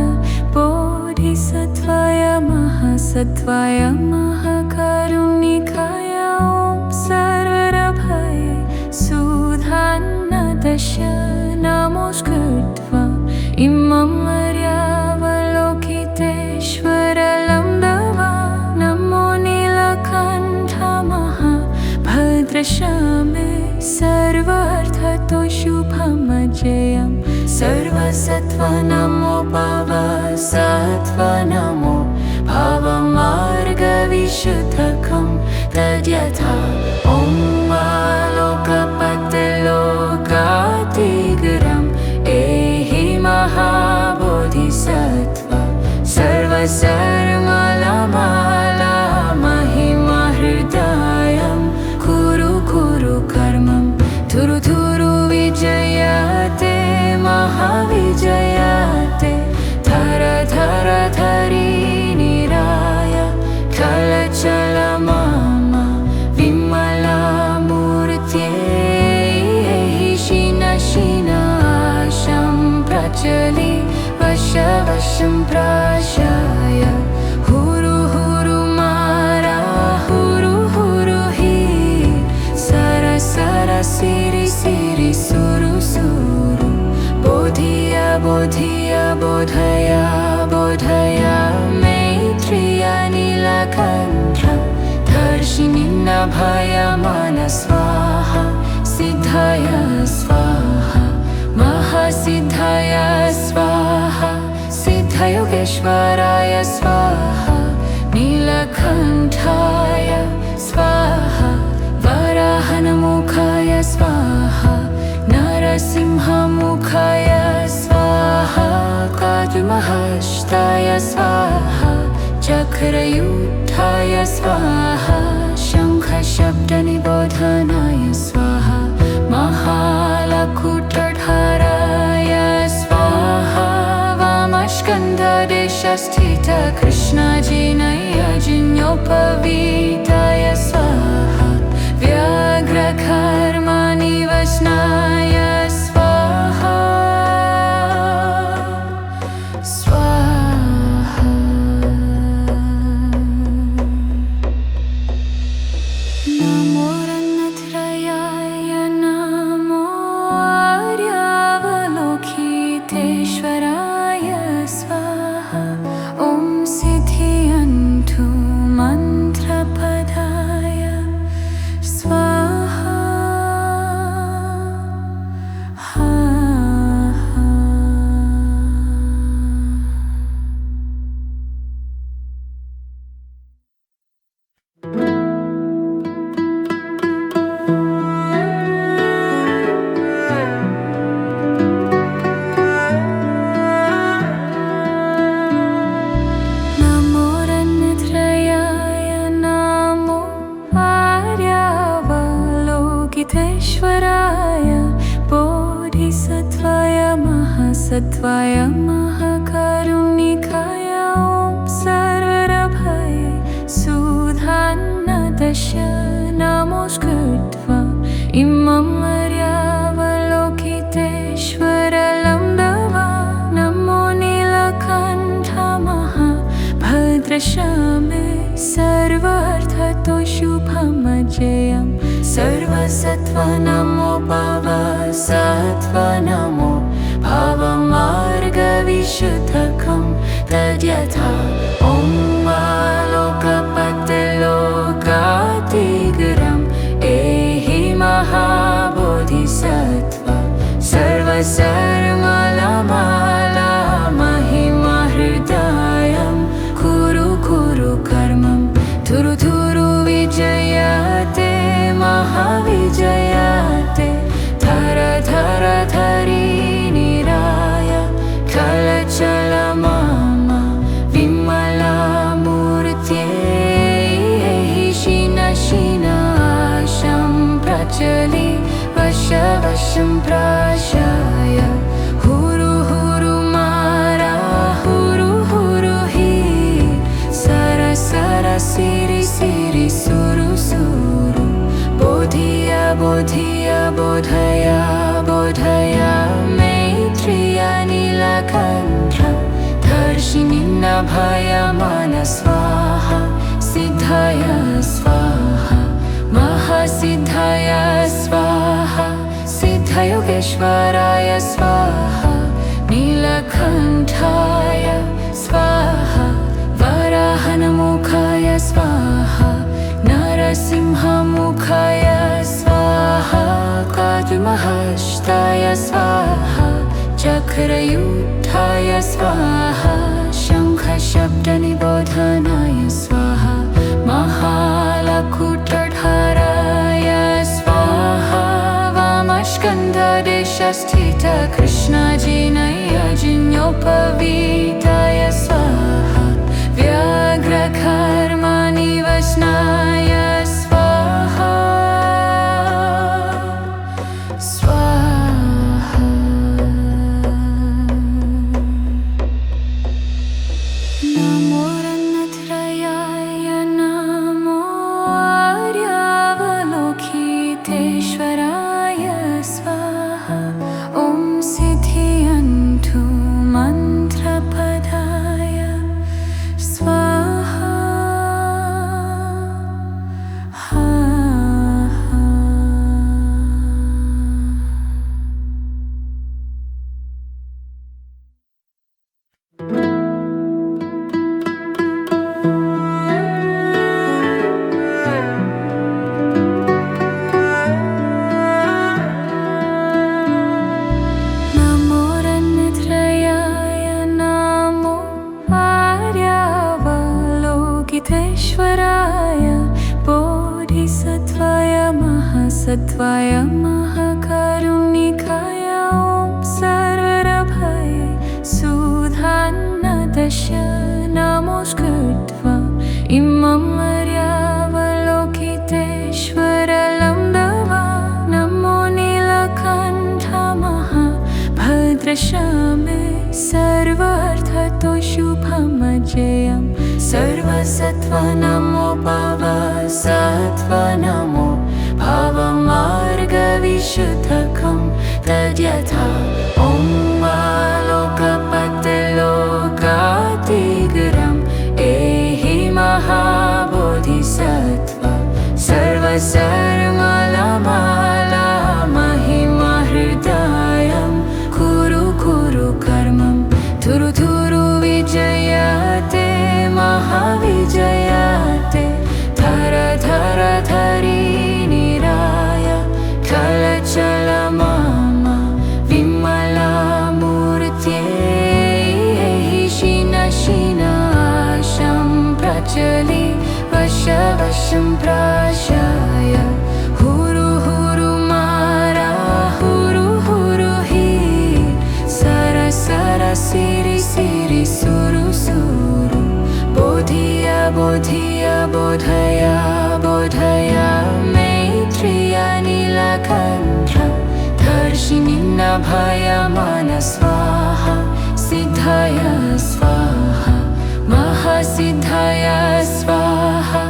बोधिसत्त्वाय महासत्त्वाय महाकारुणिकाय ॐ सर्वभये सुधान्नदश नमोऽस्कृत्वा इमं मर्यावलोकितेश्वरलं दवा नमो नीलकण्ठ महाभद्रशामे सर्वार्थतो शुभमजयं सर्वसत्त्व नमो भवसत्त्व नमो भवमार्गविशुद्धकं तद्यथा ॐ लोकपतिलोकातिगरम् एहि महाबोधिसत्त्व सर्वसर्वमलमाला महिमहृदयं कुरु कुरु कर्मं धुरु धुरु विजयते महाविजयते धर धर धरी निराय चल चल मम विमला नीलकण्ठधर्षिणि नभयमान स्वाहा सिद्धाय स्वाहा महासिद्धाय स्वाहा सिद्धयोगेश्वराय स्वाहा नीलकण्ठाय स्वाहा वराहनमुखाय स्वाहा नरसिंहमुखाय स्वाहा काद्महस्ताय स्वाहा चक्रयुक्ताय स्वाहा शङ्खशब्दनिबोधनाय स्वाहा महालकुटधराय स्वाहा वामस्कन्धदेशस्थित कृष्णजिनयजिन्योपवीताय स्वाहा व्याघ्रकर्मनिवसनाय स्वाहा स्वाहा नमो रन्नत्रयाय नमो आर्यावलोकितेश्वराय स्वाहा ॐ सिद्धियन्तु मन्त्रपदाय स्वाहा नमो रन्नत्रयाय नमो आर्यावलोकितेश्वराय बोधिसत्त्वाय महासत्त्वाय महाकारुणिकाय ॐ सर्वरभये सुधान्नदश नमोऽस्कृत्वा इमं आर्यावलोकितेश्वरलम्बवा नमो नीलकण्ठ महाभद्रश्यामे सर्वार्थतो शुभमजयं सर्वसत्त्व नमो भवसत्त्व नमो भवमार्गविशुद्धकं तद्यथा ॐ लोकपतिलोकातिगरम् एहि महाबोधिसत्त्व सर्वसर्वमाला महिमहृदयं कुरु कुरु कर्मं थुरु थुरु विजयते महाविजयते धर धर धरी निराय कलचल मम विमलामूर्त्यै शिन शिनाशं प्रचलि वश वशं प्राशाय हुरु हुरु मारा हुरु हुरु हि सर सर सिरि सिरि सुरु सुरु बोधिय बोधिय बोधय बोधय मैत्रिय नीलकण्ठधर्षिणि नभयमान स्वाहा सिद्धाय स्वाहा महासिद्धाय स्वाहा सिद्धयोगेश्वराय स्वाहा नीलकण्ठाय स्वाहा वराहनमुखाय स्वाहा नरसिंहमुखाय स्वाहा काद्महस्ताय स्वाहा चक्रयुक्ताय स्वाहा शङ्खशब्दनिबोधनाय स्वाहा महालकुटधराय स्वाहा वामस्कन्धदेशस्थित कृष्णजिनयजिन्योपवीताय स्वाहा व्याघ्रकर्मनिवसनाय स्वाहा स्वाहा नमो रन्नत्रयाय लोकितेश्वराय बोधिसत्त्वाय महासत्त्वाय महाकारुणिकाय ॐ सर्वभये सुधान्नदश नमोऽस्कृत्वा इमं मर्यावलोकितेश्वरलं दवा नमो नीलकण्ठ महाभद्रश्यामे सर्वार्थतो शुभमजयं सर्वसत्त्व नमो भवसत्त्व नमो भवमार्गविशुद्धकं तद्यथा ॐ लोकपतिलोकातिगरम् एहि महाबोधिसत्त्व सर्वसर्वमाला महिमहृदयं कुरु कुरु कर्मं थुरु थुरु विजयते महाविजयते धर धर धरि निराय चल मम विमलामूर्त्यै शिन शिनाशं प्रचलि वशं प्राशाय हुरु हुरु मारा हुरु हुरु हि सर सर सिरि सिरि सुरु सुरु बोधिय बोधिय बोधय बोधय मैत्रिय नीलकण्ठ दर्शिनि नभय मन स्वाहा सिद्धय स्वाहा महासिद्धय स्वाहा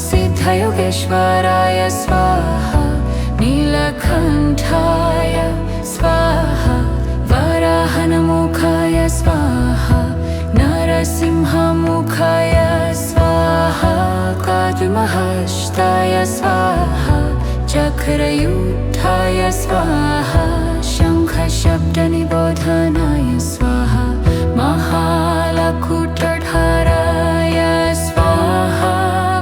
सिद्धयोगेश्वराय स्वाहा नीलकण्ठाय स्वाहा वराहनमुखाय स्वाहा नरसिंहमुखाय स्वाहा काद्महस्ताय स्वाहा चक्रयुक्ताय स्वाहा शङ्खशब्दनिबोधनाय स्वाहा महालकुटधाराय स्वाहा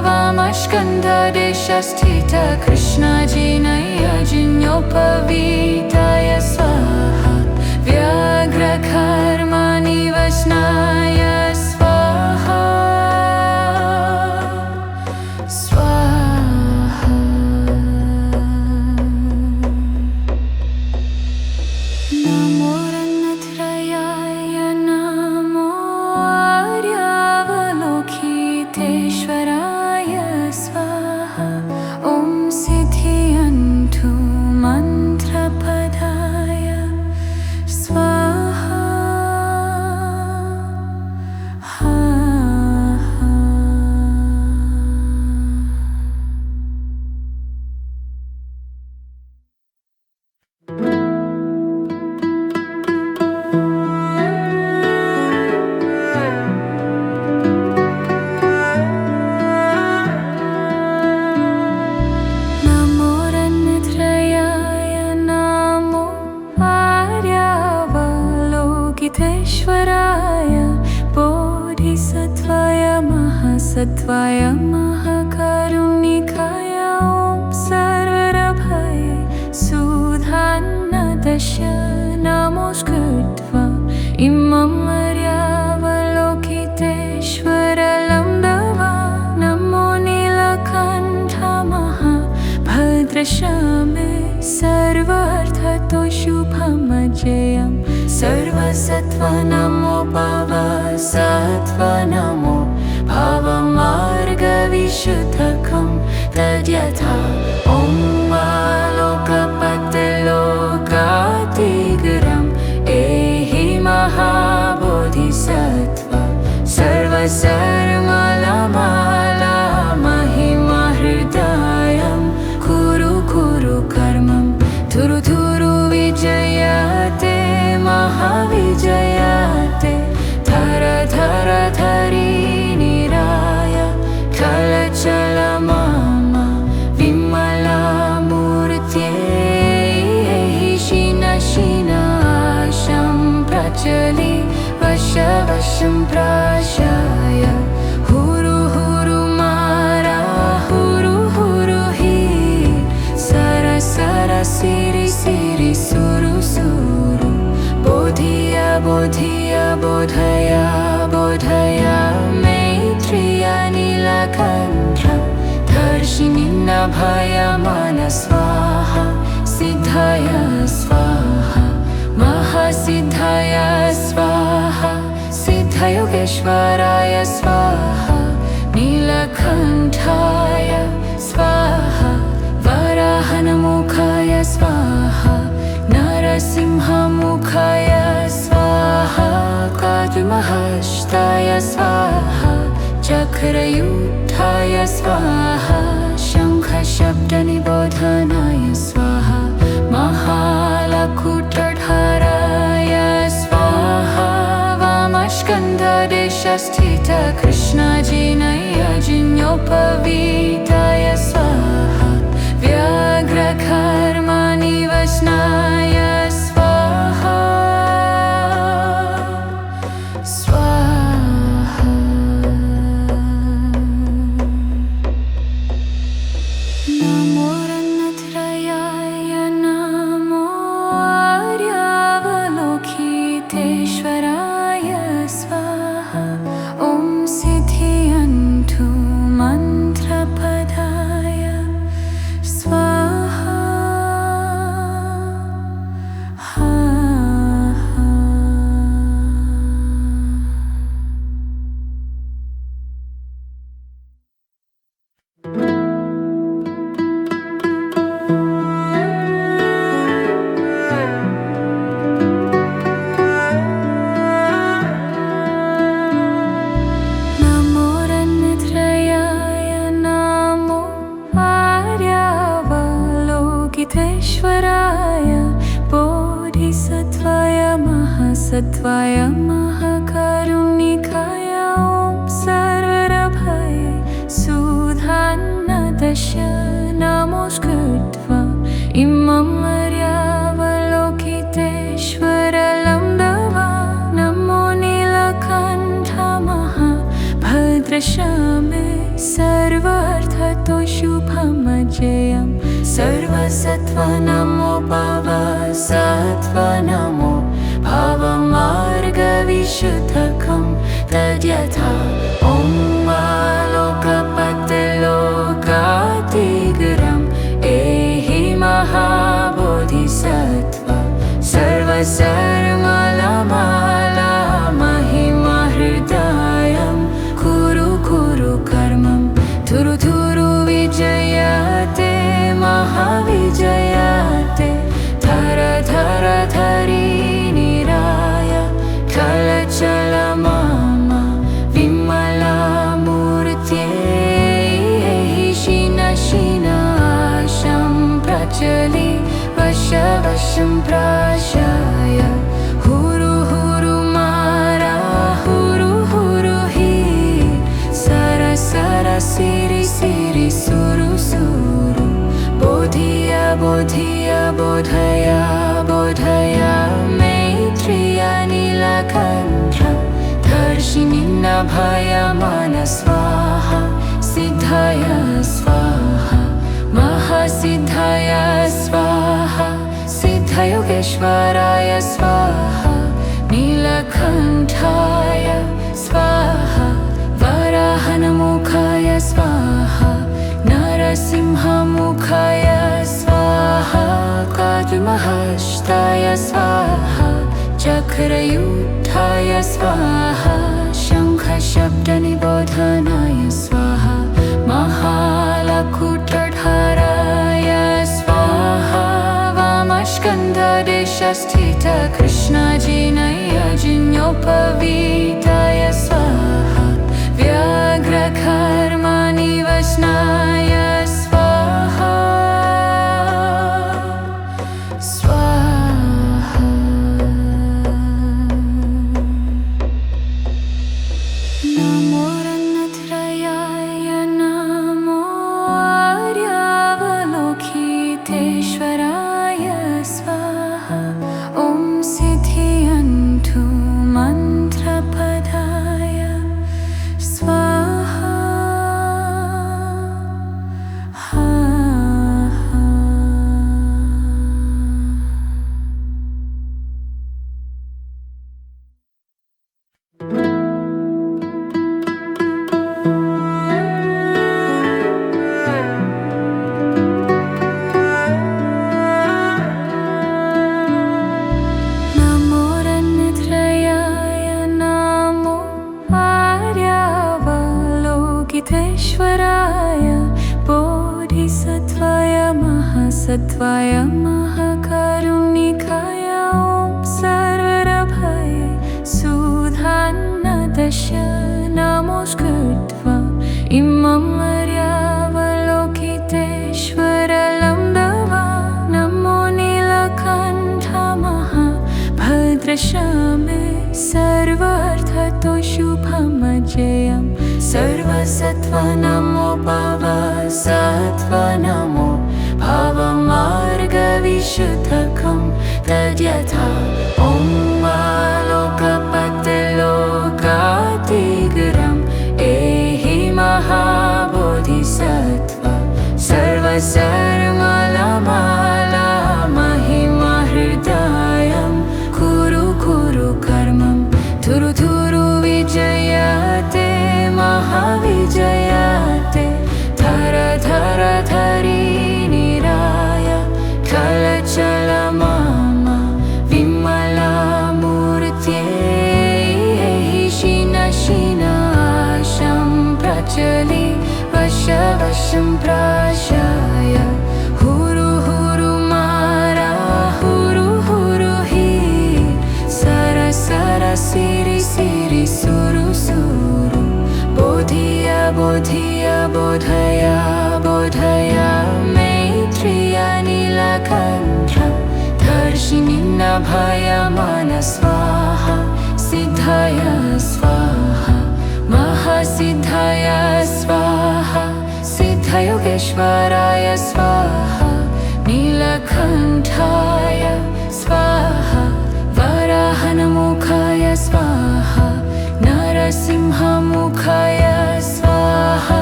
वामस्कन्धदेशस्थित कृष्णजिनयजिन्योपवीताय स्वाहा व्याघ्रकर्मनिवसनाय स्वाहा स्वाहा नमो रत्नत्रयाय नमो आर्यावलोकितेश्वराय स्वाहा ॐ सिद्धियन्तु मन्त्रपदाय स्वाहा नमो रत्नत्रयाय नमो आर्यावलोकितेश्वराय बोधिसत्त्वाय महासत्त्वाय महाकारुणिकाय ॐ सर्वभये सुधान्नदश नमोऽस्कृत्वा इमं मर्यावलोकितेश्वरलं दवा नमो नीलकण्ठ महाभद्रश्यामे सर्वार्थतो शुभमजयं सर्वसत्त्व नमो भवसत्त्व नमो भवमार्गविशुद्धकं तद्यथा ॐ लोकपतिलोकातिगरम् एहि महाबोधिसत्त्व सर्वसर्वमाला महिमहृदयं कुरु कुरु कर्मं थुरु थुरु विजयते महाविजयते धर धर धरि निराय चल मम विमलामूर्त्यै शिन शिनाशं प्रचलि वशं प्राशाय हुरु हुरु मारा हुरु हुरु हि सर सर सिरि सिरि सुरु सुरु बोधिय बोधिय बोधय बोधय मैत्रिय नीलकण्ठ धर्षिणि नभाय मन स्वाहा सिद्धाय स्वाहा महासिद्धाय स्वाहा सिद्धयोगेश्वराय स्वाहा नीलकण्ठाय स्वाहा वराहनमुखाय स्वाहा नरसिंहमुखाय स्वाहा काद्महस्ताय स्वाहा चक्रयुक्ताय स्वाहा शङ्खशब्दनिबोधनाय स्वाहा महालकुटधाराय स्वाहा वामस्कन्धदेशस्थित कृष्णजिनयजिन्योपवीताय स्वाहा व्याघ्रकर्मनिवसनाय स्वाहा स्वाहा नमो रत्नत्रयाय नमो आर्यावलोकितेश्वराय स्वाहा ॐ सिद्धियन्तु मन्त्रपदाय स्वाहा नमो रत्नत्रयाय नमो आर्यावलोकितेश्वराय बोधिसत्त्वाय महासत्त्वाय महाकारुणिकाय ॐ सर्वभय सुधान्नदश नमोऽस्कृत्वा इमम् आर्यावलोकितेश्वरलं दवा नमो नीलकण्ठ महाभद्रश्यामे सर्वार्थतो शुभमजयं सर्वसत्त्व नमो भवसत्त्व नमो भवमार्गविशुद्धकं तद्यथा ॐ आलोकपतिलोकातिगरम् एहि महाबोधिसत्त्व सर्वसर्वमाला महिमहृदयं कुरु कुरु कर्मं धुरु धुरु विजयते महाविजयते धर धर धरीनिराय चल मम विमलामूर्त्यै शिनाशं प्रचलि वशं प्राशाय हुरु हुरु मारा हुरु हुरु हि सर सर सिरि सिरि सुरु सुरु बोधिय बोधिय बोधय बोधय मैत्रेय नीलकण्ठ धर्षिणि नभाय मन स्वाहा सिद्धाय स्वाहा महासिद्धाय स्वाहा सिद्धयोगेश्वराय स्वाहा नीलकण्ठाय स्वाहा वराहनमुखाय स्वाहा नरसिंहमुखाय स्वाहा काद्महस्ताय स्वाहा चक्रयुक्ताय स्वाहा शङ्खशब्दनिबोधनाय स्वाहा महालकुटधाराय स्वाहा वामस्कन्धदेशस्थित कृष्णजिनयजिन्योपवीताय स्वाहा व्याघ्रकर्मनिवसनाय स्वाहा स्वाहा नमो रत्नत्रयाय नमो आर्यावलोकितेश्वराय स्वाहा ॐ सिद्धियन्तु मन्त्रपदाय सत्वाय महाकारुणिकाय ॐ सर्वरभये सुधान्नदश नमोऽस्कृत्वा इमं मर्यावलोकितेश्वरलं दवा नमो नीलकण्ठ महाभद्रशामे सर्वार्थतो शुभमजयं सर्वसत्त्व नमो भवसत्त्व नमो भवमार्गविशुद्धकं तद्यथा ॐ लोकपतिलोकातिगरम् एहि महाबोधिसत्त्व सर्वसर्वमाला महिमा हृदयं कुरु कुरु कर्मं थुरु थुरु विजयते महाविजयते धर धर धरी निराय कलचल मम विमला मूर्त्यै शिन शिनाशं प्रचलि वश वशं प्राशाय हुरु हुरु मारा हुरु हुरु हि सर सर सिरि सिरि सुरु सुरु बोधिय बोधिय बोधय बोधय मैत्रिय नीलकण्ठ दर्शिनि नभय मन स्वाहा सिद्धय स्वाहा महासिद्धय स्वाहा सिद्धयोगेश्वराय स्वाहा नीलकण्ठाय स्वाहा वराहनमुखाय स्वाहा नरसिंहमुखाय स्वाहा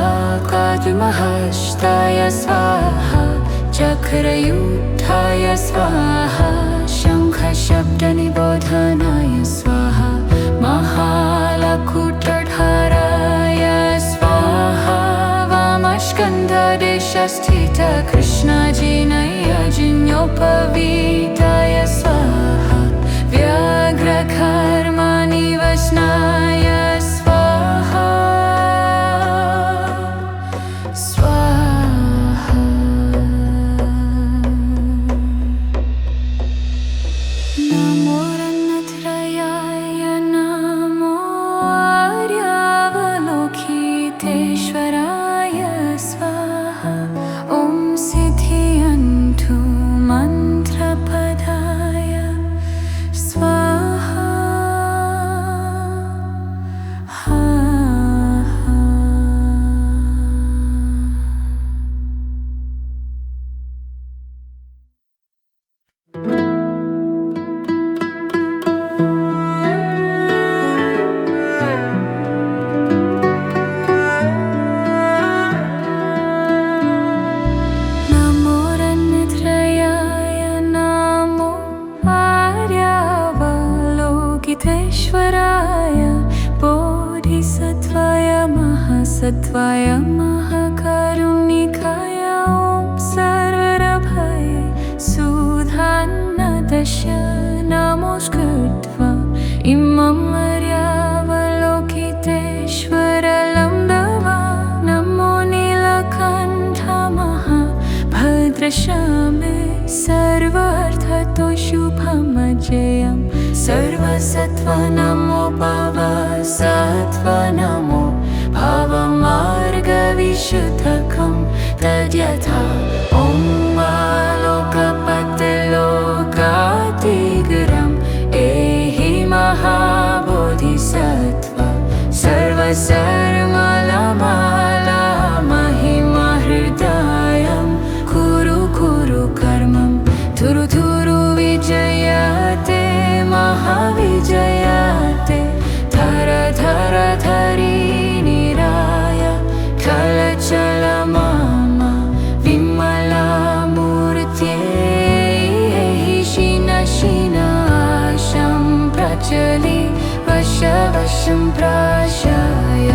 काद्महस्ताय स्वाहा चक्रयुक्ताय स्वाहा शङ्खशब्दनिबोधनाय स्वाहा महालकुटधाराय स्वाहा वामस्कन्धदेशस्थित कृष्णजिनयजिन्योपवीताय स्वाहा व्याघ्रकर्मनिवसनाय स्वाहा स्वाहा नमो रत्नत्रयाय नमो आर्यावलोकितेश्वराय स्वाहा ॐ सिद्धियन्तु मन्त्रपदाय स्वाहा नमो रत्नत्रयाय नमो आर्यावलोकितेश्वराय बोधिसत्त्वाय महासत्त्वाय महाकारुणिकाय ॐ सर्वरभये सुधान्नदश नमोऽस्कृत्वा इमं मर्यावलोकितेश्वरलं दवा नमो नीलकण्ठ महाभद्रशामे सर्वार्थतो शुभमजयं सर्वसत्त्व नमो भवसत्त्व नमो भवमार्गविशुद्धकं तद्यथा ॐ लोकपतिलोकातिगरम् एहि महाबोधिसत्त्व सर्वसर्वमाला महिमा हृदयं कुरु कुरु कर्मं थुरु थुरु विजयते महाविजयते धर धर धरी निराय कलचल मम विमला मूर्त्यै शिन शिनाशं प्रचलि वश वशं प्राशाय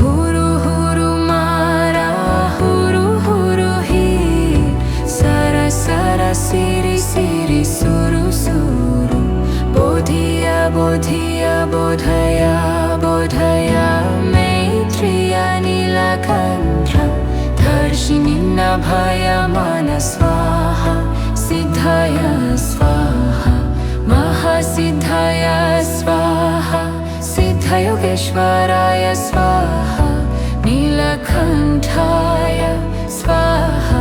हुरु हुरु मारा हुरु हुरु हि सर सर सिरि सिरि सुरु सुरु बोधिय बोधिय बोधय बोधय मैत्रिय नीलकण्ठ दर्शिनि नभय मन स्वाहा महासिद्धाय स्वाहा महासिद्धाय स्वाहा सिद्धयोगेश्वराय स्वाहा नीलकण्ठाय स्वाहा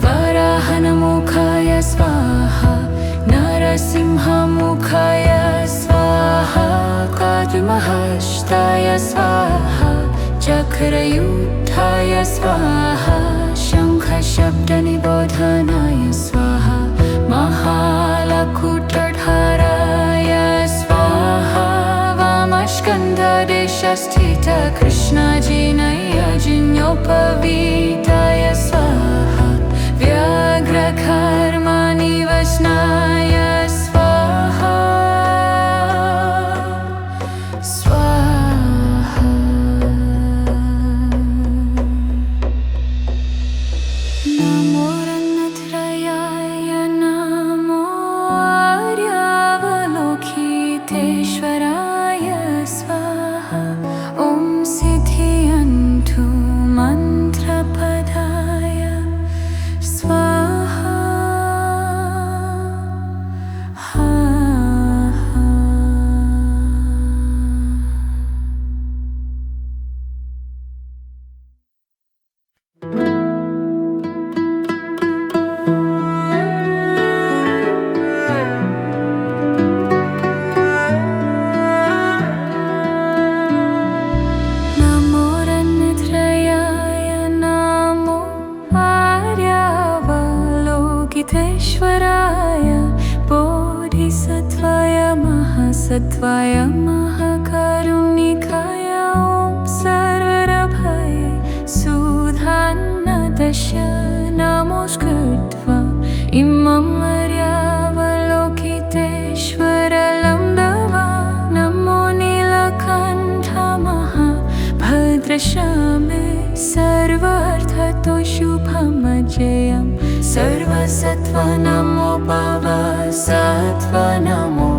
वराहनमुखाय स्वाहा नरसिंहमुखाय स्वाहा काद्महस्ताय स्वाहा चक्रयुक्ताय स्वाहा शङ्खशब्दनिबोधनाय स्वाहा महालकुटधाराय स्वाहा वामस्कन्धदेशस्थित कृष्णजिनयजिन्योपवीताय स्वाहा व्याघ्रकर्मनिवसनाय स्वाहा स्वाहा नमो रत्नत्रयाय नमो आर्यावलोकितेश्वराय स्वाहा ॐ सिद्धियन्तु मन्त्रपदाय स्वाहा नमो रत्नत्रयाय नमो आर्यावलोकितेश्वराय बोधिसत्त्वाय महासत्त्वाय महाकारुणिकाय ॐ सर्वभये सुधान्नदश नमोऽस्कृत्वा इमं आर्यावलोकितेश्वरलं दवा नमो नीलकण्ठ महाभद्रश्यामे सर्वार्थतो शुभमजयं सर्वसत्त्व नमो भवसत्त्व नमो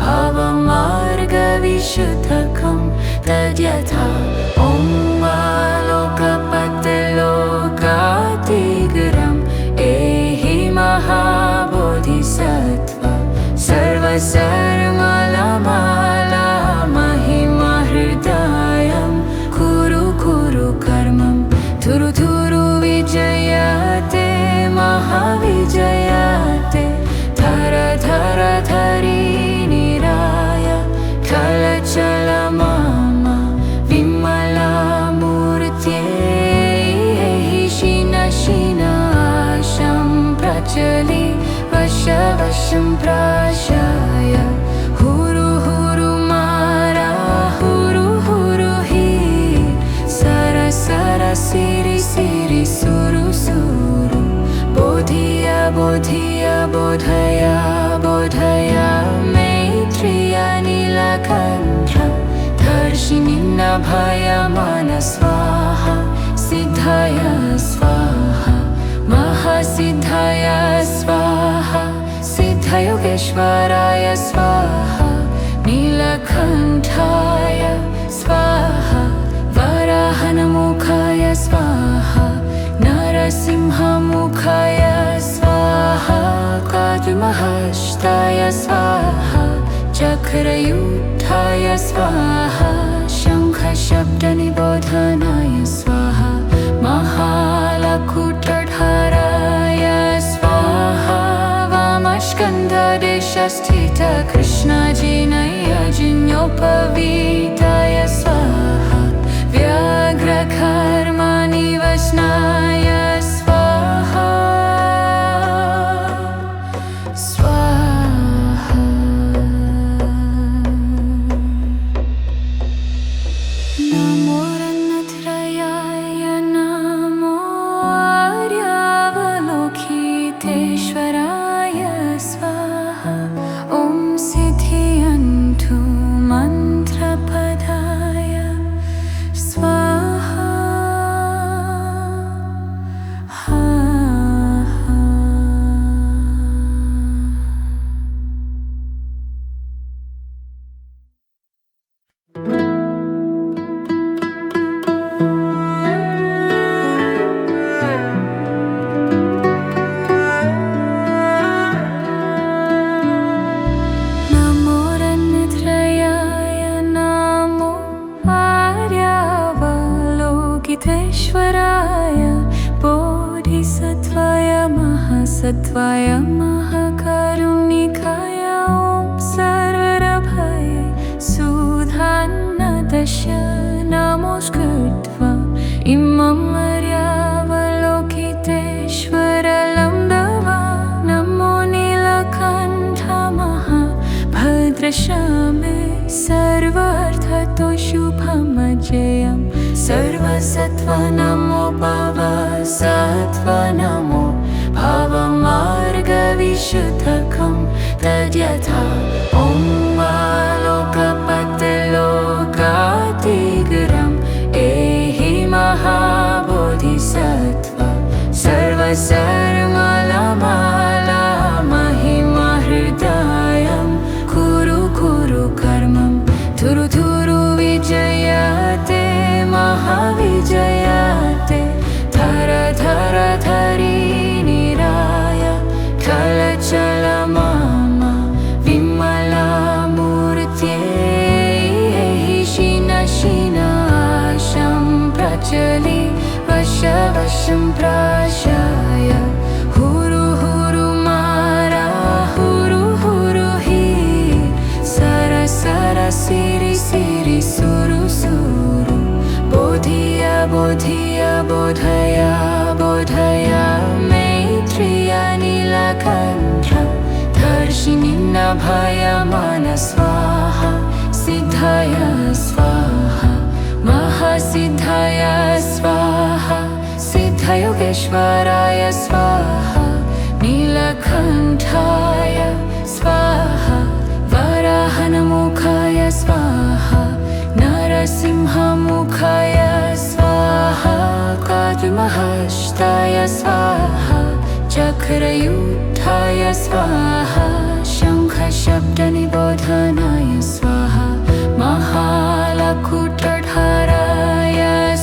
भवमार्गविशुद्धकं तद्यथा ॐ लोकपतिलोकातिगरम् एहि महाबोधिसत्त्व सर्वसर्वमाला महिमा हृदयं कुरु कुरु कर्मं थुरु थुरु विजयते महाविजयते धर धर धरी निराय चल मम विमलामूर्त्यै शीन शीनाशं प्रचलि वशं प्राशाय हुरु हुरु मारा हुरु हुरु हि सर सर सिरि सिरि सुरु सुरु बोधिय बोधिय बोधय बोधय मैत्रिय नीलकण्ठ दर्शिनि नभयमान स्वाहा सिद्धाय स्वाहा महासिद्धाय स्वाहा सिद्धयोगेश्वराय स्वाहा नीलकण्ठाय स्वाहा वराहनमुखाय स्वाहा नरसिंहमुखाय स्वाहा काद्महस्ताय स्वाहा चक्रयुक्ताय स्वाहा शङ्खशब्दनिबोधनाय स्वाहा महालकुटधाराय स्वाहा वामस्कन्धदेशस्थित कृष्णजिनयजिन्योपवीताय स्वाहा व्याघ्रकर्मनिवसनाय स्वाहा स्वाहा नमो रत्नत्रयाय नमो आर्यावलोकितेश्वराय स्वाहा ॐ सिद्धियन्तु मन्त्रपदाय सत्वाय महाकरुणिकाय ॐ सर्वरभये सुधान्नदश नमोऽस्कृत्वा इमं मर्यावलोकितेश्वरलं दवा नमो नीलकण्ठ महाभद्रशामे सर्वार्थतो शुभमजयं सर्वसत्त्व नमो भव सत्त्व नमो भवमार्गविशुद्धकं तद्यथा ॐ लोकपतिलोकातिगरम् एहि महाबोधिसत्त्व सर्वसर्वमाला महिमा हृदयं कुरु कुरु कर्मं थुरु थुरु विजयते महाविजयते धर धर धरी निराय कलचल मम विमला मूर्त्यै शिन शिनाशं प्रचलि वश वशं प्राशाय हुरु हुरु मारा हुरु हुरु हि सर सर सिरि सिरि सुरु सुरु बोधिय बोधिय बोधय बोधय मैत्रिय नीलकण्ठ दर्शिनि नभय मन स्वाहा सिद्धय स्वाहा महासिद्धय स्वाहा सिद्धयोगेश्वराय स्वाहा नीलकण्ठाय स्वाहा वराहनमुखाय स्वाहा नरसिंहमुखाय स्वाहा काद्महस्ताय स्वाहा चक्रयुक्ताय स्वाहा शङ्खशब्दनिबोधनाय स्वाहा महालकुटधाराय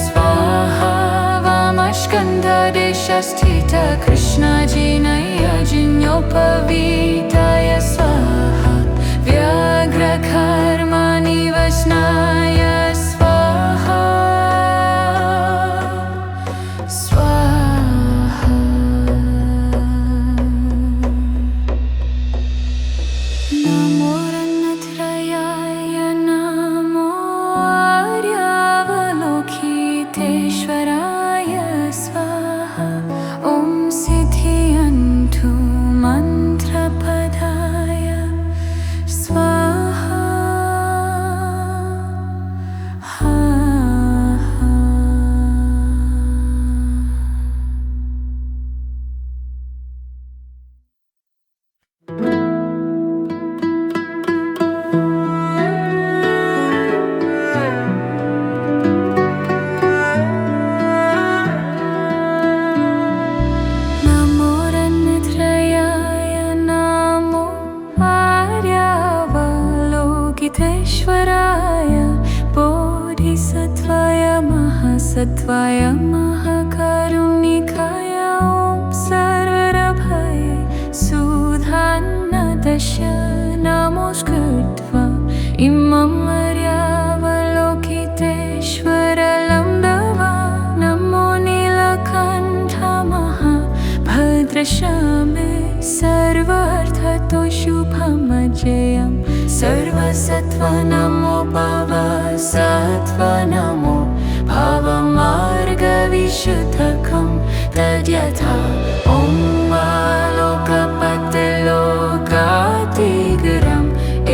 स्वाहा वामस्कन्धदेशस्थित कृष्णजिनयजिन्योपवीताय स्वाहा व्याघ्रकर्मनिवसनाय स्वाहा स्वाहा नमो रत्नत्रयाय नमो आर्यावलोकितेश्वराय स्वाहा ॐ सिद्धियन्तु मन्त्रपदाय स्वाहा नमो रत्नत्रयाय नमो आर्यावलोकितेश्वराय बोधिसत्त्वाय महासत्त्वाय महाकरुणिकाय ॐ सर्वरभये सुधान्नदश नमोऽस्कृत्वा इमं मर्यावलोकितेश्वरलं दवा नमो नीलकण्ठ महाभद्रशामे सर्वार्थतो शुभमजयं सर्वसत्त्व नमो भव सत्त्व नमो भवमार्गविशुद्धकं तद्यथा ॐ लोकपतिलोकातिगरम्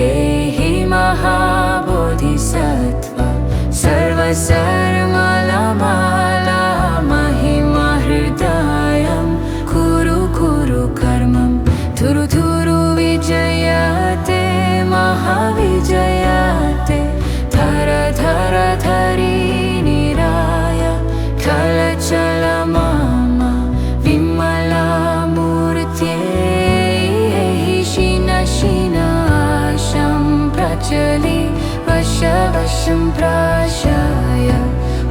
एहि महाबोधिसत्त्व सर्वसर्वमाला महिमा हृदयं कुरु कुरु कर्मं थुरु थुरु विजयते महाविजयते धर धर धरी निराय कलचल मम विमला मूर्त्यै शिन शिनाशं प्रचलि वश वशं प्राशाय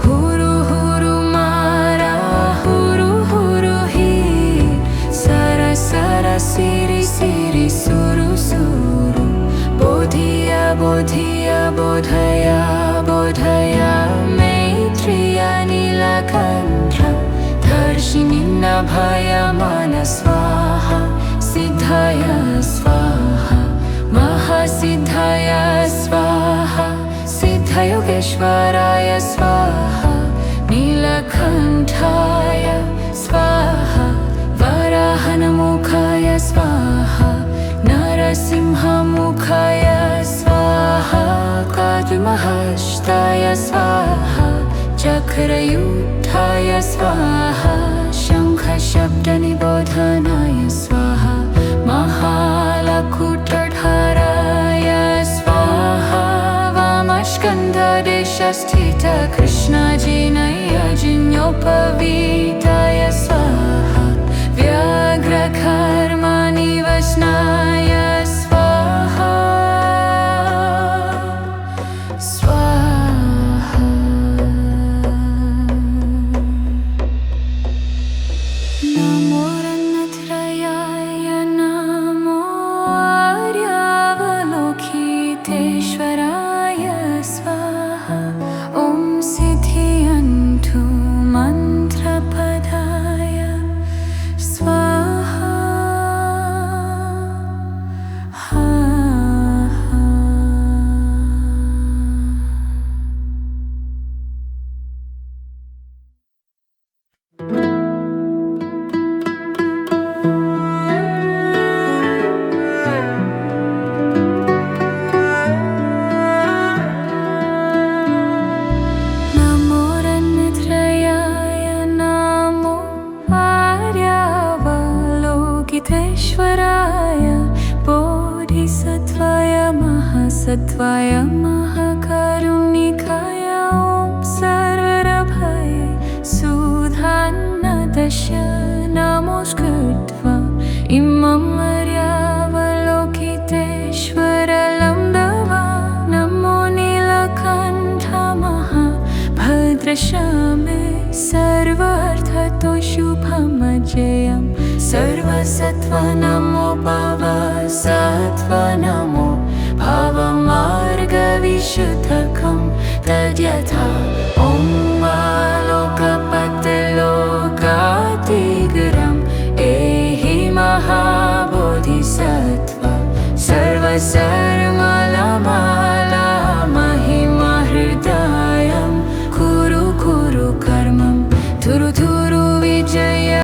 हुरु हुरु मारा हुरु हुरु हि सर सर सिरि सिरि सुरु सुरु बोधिय बोधिय बोधय बोधय मैत्रिय नीलकण्ठ दर्शिनि नभय मन स्वाहा स्वाहा सिद्धाय स्वाहा महासिद्धाय स्वाहा सिद्धयोगेश्वराय स्वाहा नीलकण्ठाय स्वाहा वराहनमुखाय स्वाहा नरसिंहमुखाय स्वाहा काद्महस्ताय स्वाहा चक्रयुक्ताय स्वाहा शङ्खशब्दनिबोधनाय स्वाहा महालकुटधाराय स्वाहा वामस्कन्धदेशस्थित कृष्णजिनयजिन्योपवीताय स्वाहा व्याघ्रकर्मनिवसनाय स्वाहा स्वाहा नमो रत्नत्रयाय नमो आर्यावलोकितेश्वराय स्वाहा ॐ सिद्धियन्तु मन्त्रपदाय स्वाहा नमो रत्नत्रयाय नमो आर्यावलोकितेश्वराय बोधिसत्त्वाय महासत्त्वाय महाकारुणिकाय ॐ सर्वरभये सुधान्नदश नमोऽस्कृत्वा इमं आर्यावलोकितेश्वरलं दवा नमो नीलकण्ठ महाभद्रशामे सर्वार्थतो शुभमजयं सर्वसत्त्व नमो भवसत्त्व नमो भवमार्गविशुद्धकं तद्यथा